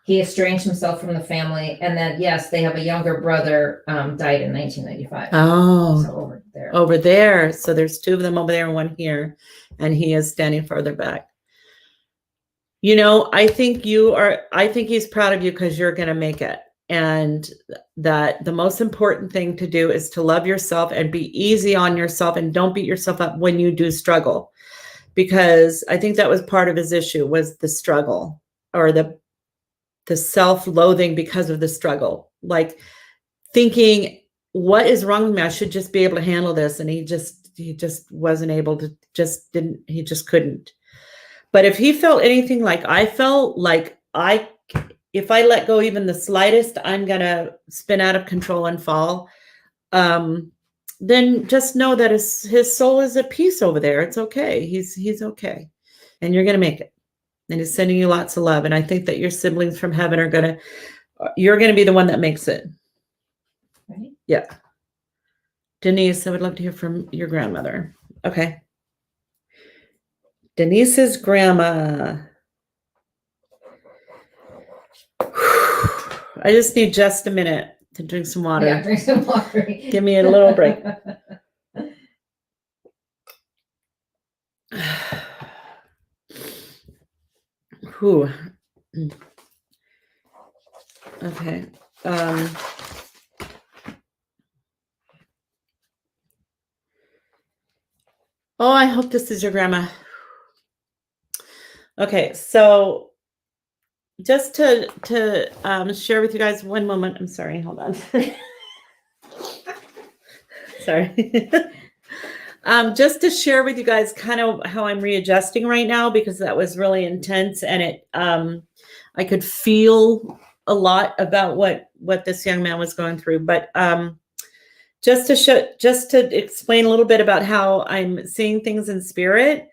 he estranged himself from the family, and then yes, they have a younger brother died in 1995. Oh, so over there. So there's two of them over there and one here, and he is standing further back. I think he's proud of you because you're going to make it. And that the most important thing to do is to love yourself and be easy on yourself, and don't beat yourself up when you do struggle. Because I think that was part of his issue, was the struggle, or the self-loathing because of the struggle. Like thinking, what is wrong with me? I should just be able to handle this. And he just wasn't able to, he just couldn't. But if he felt anything like I felt, like if I let go even the slightest, I'm going to spin out of control and fall. Then just know that his soul is at peace over there. It's okay. He's okay. And you're going to make it. And he's sending you lots of love. And I think that your siblings from heaven you're going to be the one that makes it. Right? Yeah. Denise, I would love to hear from your grandmother. Okay. Denise's grandma. I just need just a minute to drink some water. Yeah, drink some water. Give me a little break. Whew. Okay. Oh, I hope this is your grandma. Okay, so just to share with you guys one moment. I'm sorry, hold on. Sorry. Just to share with you guys kind of how I'm readjusting right now, because that was really intense, and it I could feel a lot about what this young man was going through. But just to explain a little bit about how I'm seeing things in spirit.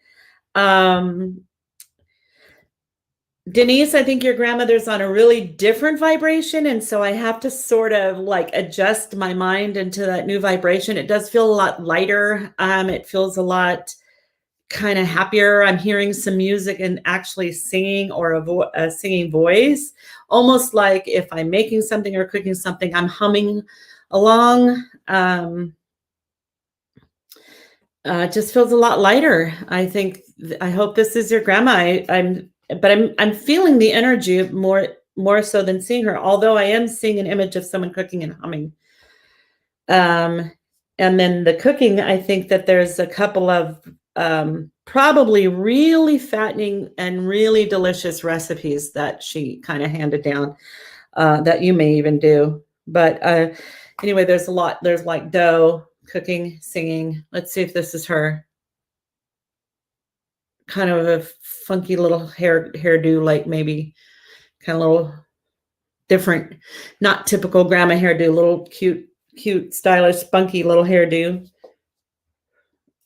Denise, I think your grandmother's on a really different vibration. And so I have to sort of like adjust my mind into that new vibration. It does feel a lot lighter. It feels a lot kind of happier. I'm hearing some music and actually singing, or a singing voice, almost like if I'm making something or cooking something, I'm humming along. Just feels a lot lighter. I hope this is your grandma. I'm feeling the energy more so than seeing her, although I am seeing an image of someone cooking and humming. And then the cooking, I think that there's a couple of probably really fattening and really delicious recipes that she kind of handed down that you may even do. But anyway, there's a lot. There's like dough, cooking, singing. Let's see if this is her. Kind of a funky little hairdo, like maybe kind of a little different, not typical grandma hairdo, little cute, stylish, spunky little hairdo.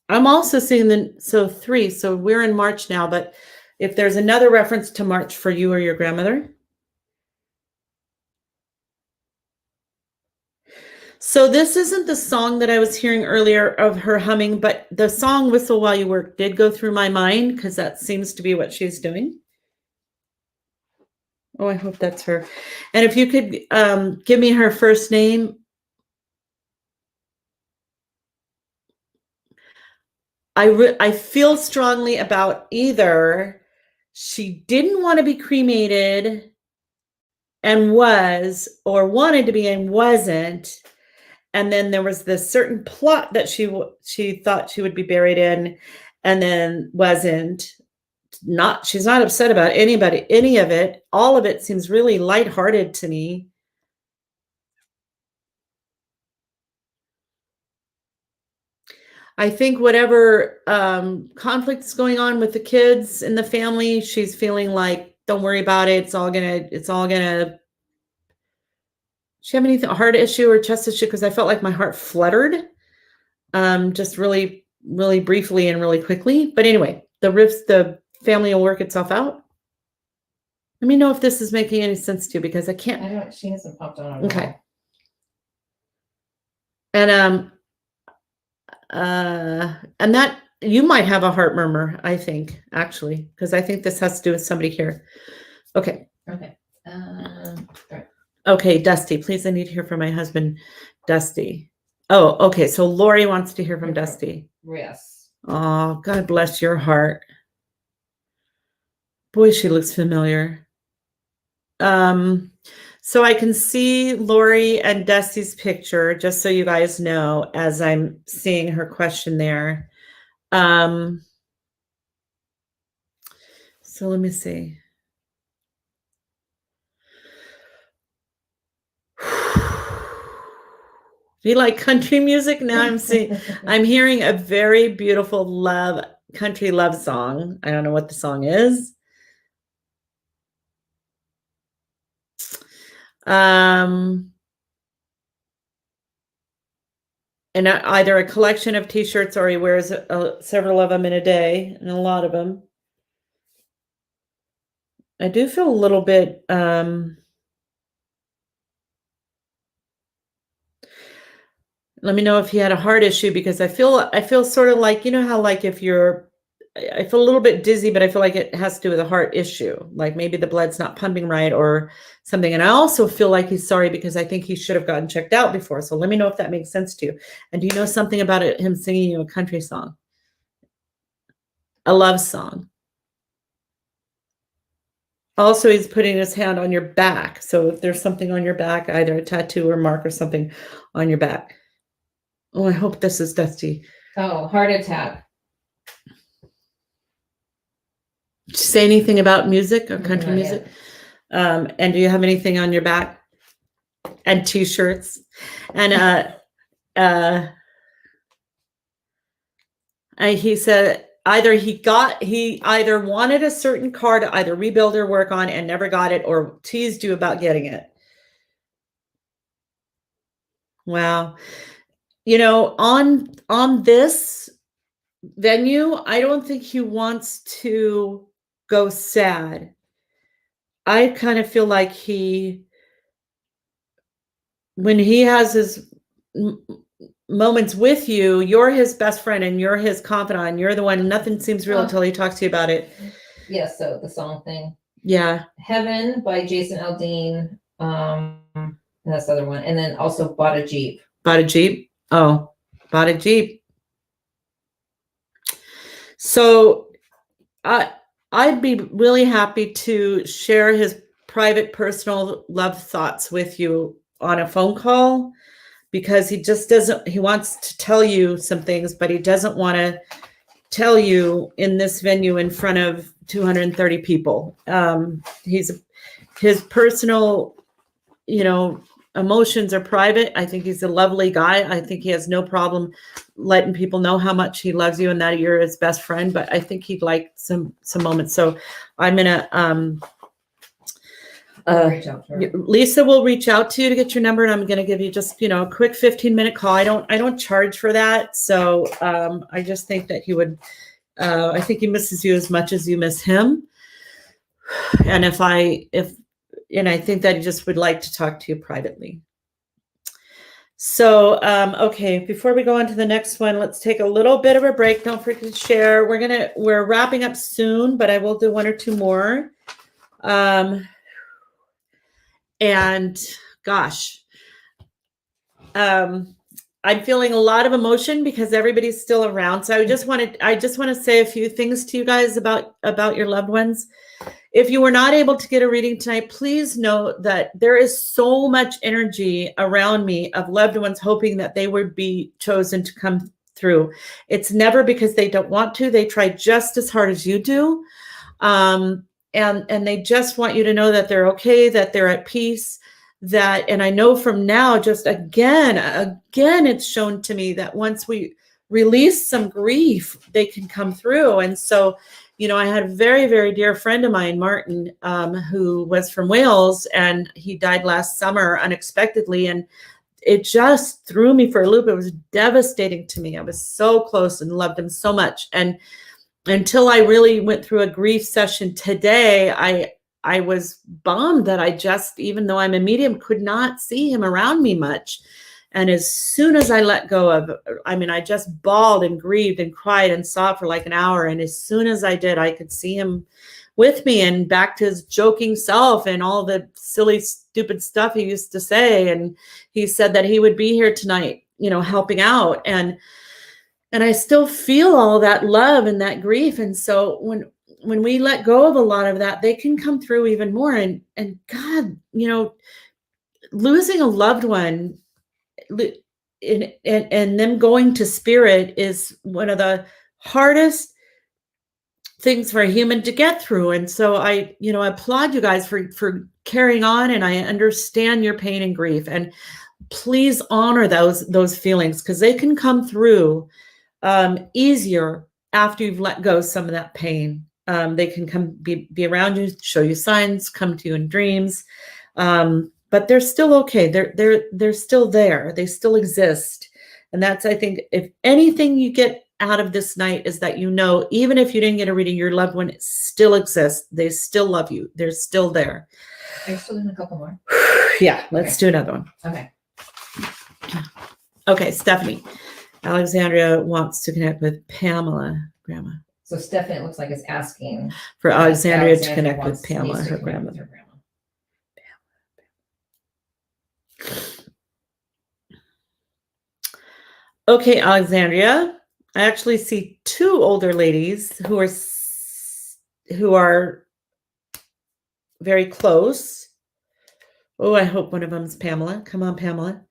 I'm also seeing three. So we're in March now, but if there's another reference to March for you or your grandmother. So this isn't the song that I was hearing earlier of her humming, but the song Whistle While You Work did go through my mind, because that seems to be what she's doing. Oh, I hope that's her. And if you could give me her first name. I feel strongly about either she didn't want to be cremated and was, or wanted to be and wasn't. And then there was this certain plot that she thought she would be buried in, and then wasn't. She's not upset about any of it. All of it seems really lighthearted to me. I think whatever conflict is going on with the kids in the family, she's feeling like, don't worry about it. It's all gonna. She have anything heart issue or chest issue? Because I felt like my heart fluttered, just really, really briefly and really quickly. But anyway, the family will work itself out. Let me know if this is making any sense to you, because I can't. She hasn't popped on. Okay. And and that you might have a heart murmur, I think, actually, because I think this has to do with somebody here. Okay. Okay. Right. Okay, Dusty, please, I need to hear from my husband, Dusty. Oh, okay. So Lori wants to hear from Dusty. Yes. Oh, God bless your heart. Boy, she looks familiar. So I can see Lori and Dusty's picture, just so you guys know, as I'm seeing her question there. So let me see. Do you like country music? Now I'm hearing a very beautiful country love song. I don't know what the song is. And either a collection of t-shirts, or he wears several of them in a day, and a lot of them. I do feel a little bit Let me know if he had a heart issue, because I feel sort of like, you know how like if I feel a little bit dizzy, but I feel like it has to do with a heart issue. Like maybe the blood's not pumping right or something. And I also feel like he's sorry because I think he should have gotten checked out before. So let me know if that makes sense to you. And do you know something about him singing you a country song? A love song. Also, he's putting his hand on your back. So if there's something on your back, either a tattoo or mark or something on your back. Oh, I hope this is Dusty. Oh, heart attack. Did you say anything about music or country Not music? And do you have anything on your back? And t-shirts? And he said he either wanted a certain car to either rebuild or work on and never got it, or teased you about getting it. Wow. You know, on this venue, I don't think he wants to go sad. I kind of feel like when he has his moments with you, you're his best friend and you're his confidant. You're the one, nothing seems real until he talks to you about it. Yeah, so the song thing. Yeah. Heaven by Jason Aldean. And that's the other one. And then also Bought a Jeep. Bought a Jeep. Oh, bought a Jeep. So I'd be really happy to share his private, personal love thoughts with you on a phone call, because he wants to tell you some things, but he doesn't want to tell you in this venue in front of 230 people. His personal, emotions are private. I think he's a lovely guy. I think he has no problem letting people know how much he loves you and that you're his best friend, but I think he'd like some moments. So I'm going to, Reach out to her. Lisa will reach out to you to get your number, and I'm going to give you just, a quick 15-minute call. I don't charge for that. So I just think that he would, I think he misses you as much as you miss him. And I think that he just would like to talk to you privately. So, okay, before we go on to the next one, let's take a little bit of a break. Don't forget to share. We're wrapping up soon, but I will do one or two more. And gosh, I'm feeling a lot of emotion because everybody's still around. So I just want to say a few things to you guys about your loved ones. If you were not able to get a reading tonight, please know that there is so much energy around me of loved ones hoping that they would be chosen to come through. It's never because they don't want to. They try just as hard as you do. And they just want you to know that they're okay, that they're at peace, and I know from now, just again, it's shown to me that once we release some grief, they can come through. And so, I had a very, very dear friend of mine, Martin, who was from Wales, and he died last summer unexpectedly. And it just threw me for a loop. It was devastating to me. I was so close and loved him so much. And until I really went through a grief session today, I was bummed that I just, even though I'm a medium, could not see him around me much. And as soon as I let go of, I just bawled and grieved and cried and sobbed for like an hour. And as soon as I did, I could see him with me and back to his joking self and all the silly, stupid stuff he used to say. And he said that he would be here tonight, helping out. And I still feel all that love and that grief. And so when we let go of a lot of that, they can come through even more. And God, losing a loved one and them going to spirit is one of the hardest things for a human to get through. And so I applaud you guys for carrying on, and I understand your pain and grief. And please honor those feelings, because they can come through easier after you've let go some of that pain. They can come be around you, show you signs, come to you in dreams. But they're still okay. They're still there. They still exist. And that's, I think, if anything you get out of this night is that, even if you didn't get a reading, your loved one still exists. They still love you. They're still there. Are you still doing a couple more? Yeah, let's do another one. Okay. Okay, Stephanie. Alexandria wants to connect with Pamela, grandma. So Stephanie, it looks like, is asking For if Alexandria to Alexandria connect with needs Pamela, to her connect grandma. with her grandma. Okay, Alexandria. I actually see two older ladies who are very close. Oh, I hope one of them is Pamela. Come on, Pamela.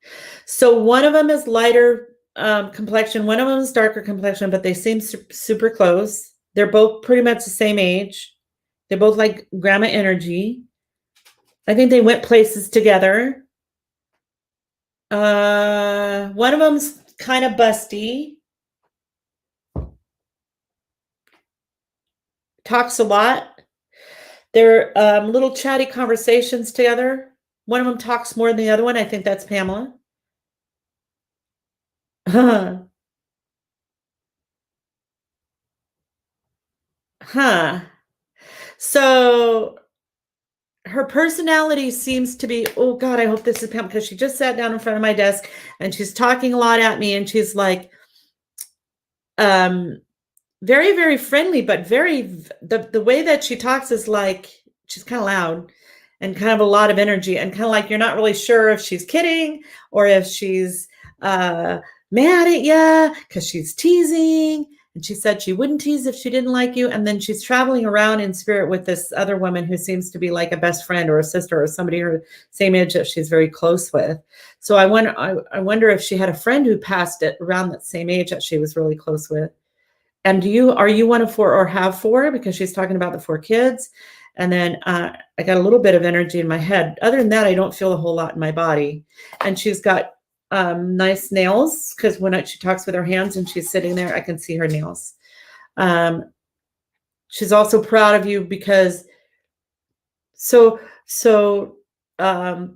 So one of them is lighter complexion. One of them is darker complexion, but they seem super close. They're both pretty much the same age. They're both like grandma energy. I think they went places together. One of them's kind of busty. Talks a lot. They're little chatty conversations together. One of them talks more than the other one. I think that's Pamela. Huh. So her personality seems to be, oh God, I hope this is Pam, because she just sat down in front of my desk and she's talking a lot at me, and she's like, very, very friendly, but the way that she talks is like, she's kind of loud and kind of a lot of energy, and kind of like, you're not really sure if she's kidding or if she's mad at you because she's teasing. And she said she wouldn't tease if she didn't like you. And then she's traveling around in spirit with this other woman who seems to be like a best friend or a sister or somebody her same age that she's very close with. So I wonder if she had a friend who passed it around that same age that she was really close with. And are you one of four or have four? Because she's talking about the four kids. And then I got a little bit of energy in my head. Other than that, I don't feel a whole lot in my body. And she's got nice nails, because when she talks with her hands and she's sitting there, I can see her nails. She's also proud of you because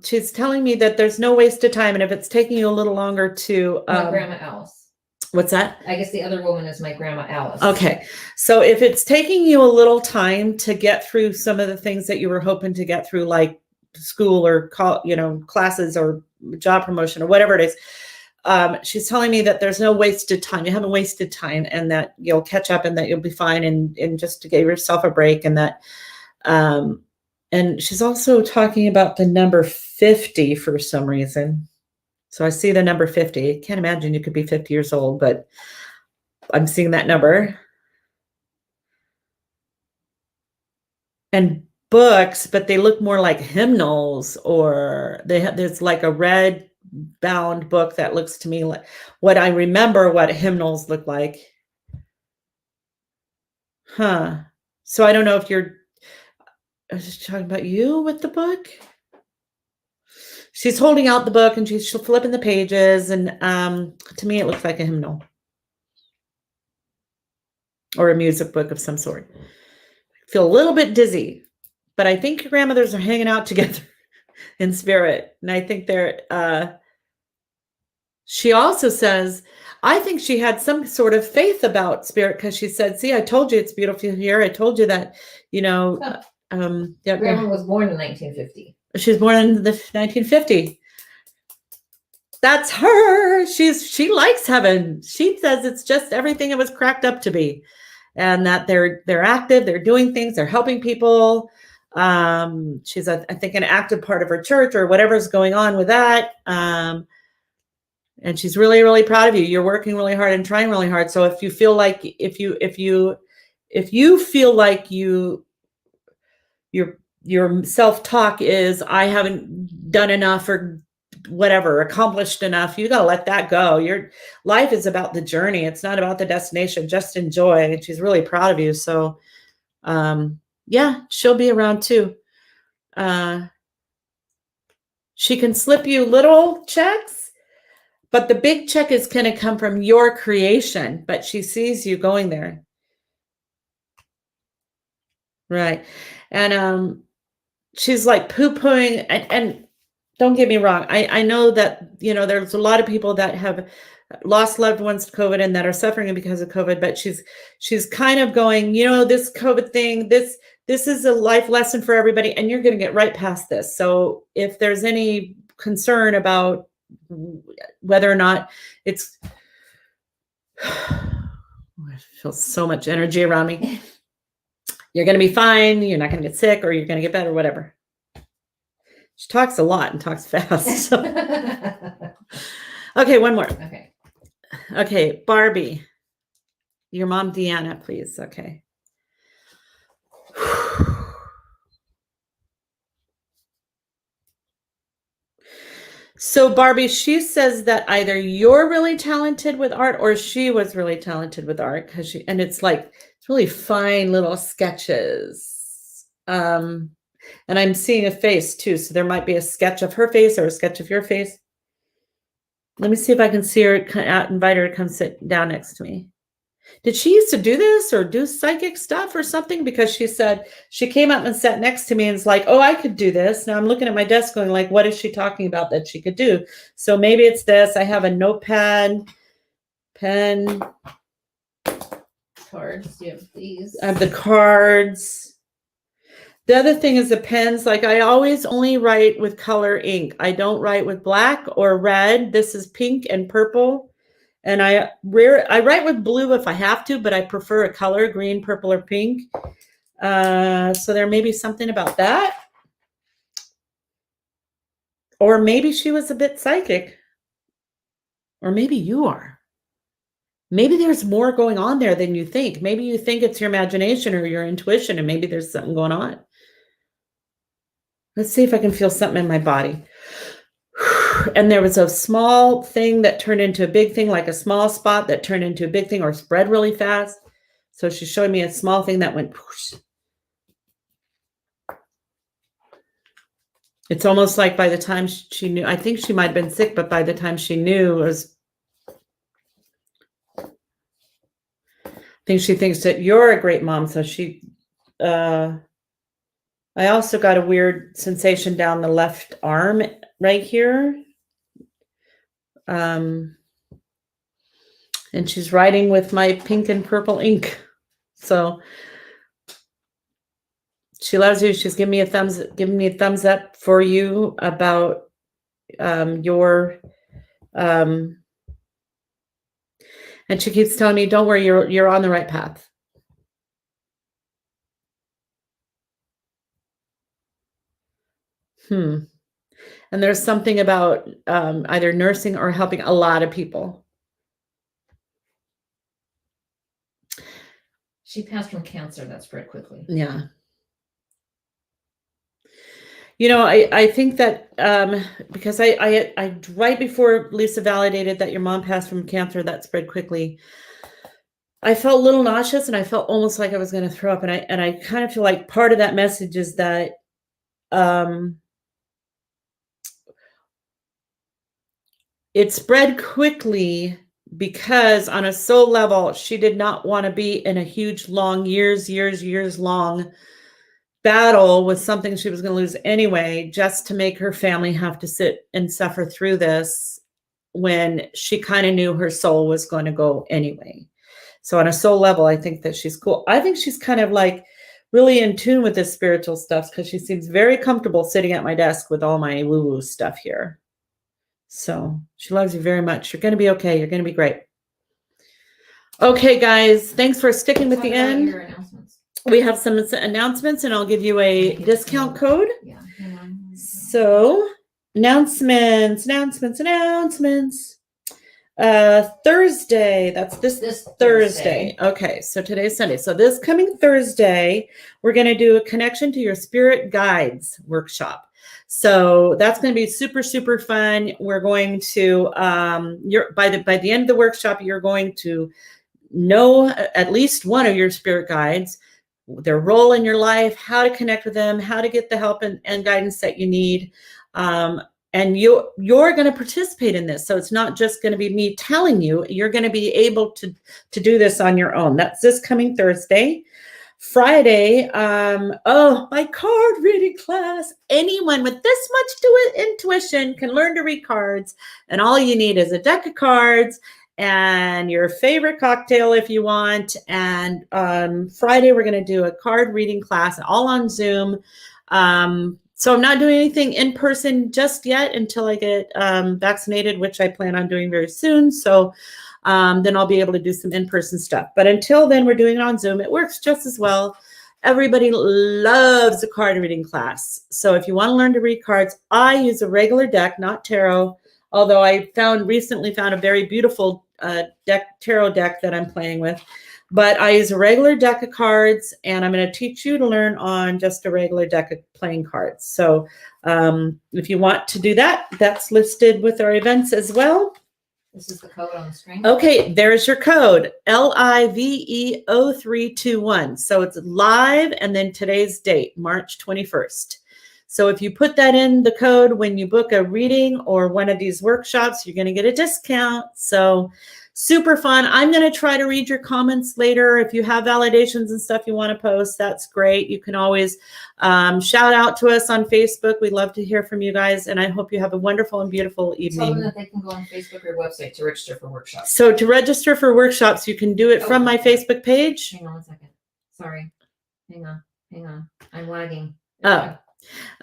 she's telling me that there's no waste of time. And if it's taking you a little longer to My grandma Alice. What's that? I guess the other woman is my grandma Alice. Okay. So if it's taking you a little time to get through some of the things that you were hoping to get through, like school or classes or job promotion or whatever it is, she's telling me that there's no wasted time. You haven't wasted time, and that you'll catch up and that you'll be fine, and just to give yourself a break, and that, and she's also talking about the number 50 for some reason. So I see the number 50. I can't imagine you could be 50 years old, but I'm seeing that number. And books, but they look more like hymnals, or there's like a red bound book that looks to me like what I remember what hymnals look like. Huh. So I don't know if I was just talking about you with the book. She's holding out the book and she's flipping the pages, and to me it looks like a hymnal or a music book of some sort. I feel a little bit dizzy, but I think your grandmothers are hanging out together in spirit. And I think she also says, I think she had some sort of faith about spirit, because she said, see, I told you it's beautiful here. I told you that, Grandma was born in 1950. She was born in the 1950. That's her. She likes heaven. She says it's just everything it was cracked up to be, and that they're active, they're doing things, they're helping people. She's I think an active part of her church or whatever's going on with that. And she's really, really proud of you. You're working really hard and trying really hard. So if you feel like your self-talk is, I haven't done enough or whatever, accomplished enough, you got to let that go. Your life is about the journey. It's not about the destination. Just enjoy. And she's really proud of you. So, yeah, she'll be around too. She can slip you little checks, but the big check is going to come from your creation, but she sees you going there. Right. And, she's like poo-pooing, and don't get me wrong. I know that, there's a lot of people that have lost loved ones to COVID and that are suffering because of COVID, but she's kind of going, this COVID thing, this is a life lesson for everybody, and you're going to get right past this. So if there's any concern about whether or not it's, I feel so much energy around me. You're going to be fine. You're not going to get sick, or you're going to get better, whatever. She talks a lot and talks fast. So. Okay, one more. Okay. Okay, Barbie. Your mom, Deanna, please. Okay. So Barbie, she says that either you're really talented with art or she was really talented with art, because and it's like, it's really fine little sketches. And I'm seeing a face too. So there might be a sketch of her face or a sketch of your face. Let me see if I can see her, invite her to come sit down next to me. Did she used to do this or do psychic stuff or something? Because she said she came up and sat next to me and was like, oh, I could do this. Now I'm looking at my desk going like, what is she talking about that she could do? So maybe it's this. I have a notepad, pen. Cards. Do you have these? I have the cards. The other thing is the pens. Like I always only write with color ink. I don't write with black or red. This is pink and purple. And I write with blue if I have to, but I prefer a color, green, purple, or pink. So there may be something about that. Or maybe she was a bit psychic. Or maybe you are. Maybe there's more going on there than you think. Maybe you think it's your imagination or your intuition, and maybe there's something going on. Let's see if I can feel something in my body. And there was a small thing that turned into a big thing, like a small spot that turned into a big thing or spread really fast. So she's showing me a small thing that went whoosh. It's almost like by the time she knew, I think she might have been sick, but by the time she knew, I think she thinks that you're a great mom. So she, I also got a weird sensation down the left arm right here. And she's writing with my pink and purple ink. So she loves you. She's giving me a thumbs up for you about your and she keeps telling me, don't worry, you're on the right path. And there's something about either nursing or helping a lot of people. She passed from cancer that spread quickly. Yeah. You know, I think that because I right before Lisa validated that your mom passed from cancer that spread quickly, I felt a little nauseous and I felt almost like I was going to throw up. And I kind of feel like part of that message is that it spread quickly because on a soul level, she did not want to be in a huge, long, years long battle with something she was going to lose anyway, just to make her family have to sit and suffer through this when she kind of knew her soul was going to go anyway. So on a soul level, I think that she's cool. I think she's kind of like really in tune with this spiritual stuff because she seems very comfortable sitting at my desk with all my woo-woo stuff here. So she loves you very much. You're going to be okay. You're going to be great. Okay, guys, thanks for sticking with the end. Your announcements. We have some announcements, and I'll give you a discount code. Yeah. So announcements. Thursday, that's this Thursday. Okay, so today's Sunday. So this coming Thursday, we're going to do a connection to your spirit guides workshop. So that's going to be super, super fun. We're going to, by the end of the workshop, you're going to know at least one of your spirit guides, their role in your life, how to connect with them, how to get the help and guidance that you need. And you're going to participate in this. So it's not just going to be me telling you, you're going to be able to do this on your own. That's this coming Thursday. Friday, my card reading class. Anyone with this much intuition can learn to read cards. And all you need is a deck of cards and your favorite cocktail if you want. And Friday, we're going to do a card reading class all on Zoom. So I'm not doing anything in person just yet until I get vaccinated, which I plan on doing very soon. So then I'll be able to do some in-person stuff. But until then, we're doing it on Zoom. It works just as well. Everybody loves a card reading class. So if you want to learn to read cards, I use a regular deck, not tarot. Although I recently found a very beautiful tarot deck that I'm playing with. But I use a regular deck of cards, and I'm going to teach you to learn on just a regular deck of playing cards. So if you want to do that, that's listed with our events as well. This is the code on the screen. Okay, there's your code, LIVE0321. So it's live, and then today's date, March 21st. So if you put that in the code when you book a reading or one of these workshops, you're going to get a discount. So super fun. I'm going to try to read your comments later. If you have validations and stuff you want to post, that's great. You can always shout out to us on Facebook. We love to hear from you guys. And I hope you have a wonderful and beautiful Tell them evening. that they can go on Facebook or website to register for workshops. So to register for workshops, you can do it from my Facebook page. Hang on 1 second. Sorry. Hang on. I'm lagging. Oh.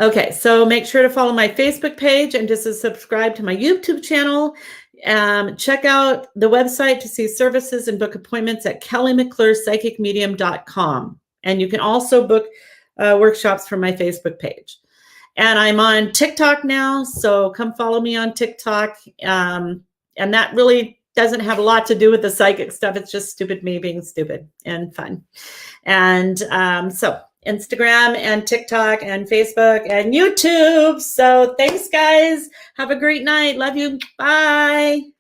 Okay, so make sure to follow my Facebook page and just subscribe to my YouTube channel. Check out the website to see services and book appointments at kellymcclurepsychicmedium.com. And you can also book workshops from my Facebook page. And I'm on TikTok now, so come follow me on TikTok. And that really doesn't have a lot to do with the psychic stuff. It's just stupid me being stupid and fun. And so Instagram and TikTok and Facebook and YouTube. So thanks, guys. Have a great night. Love you. Bye.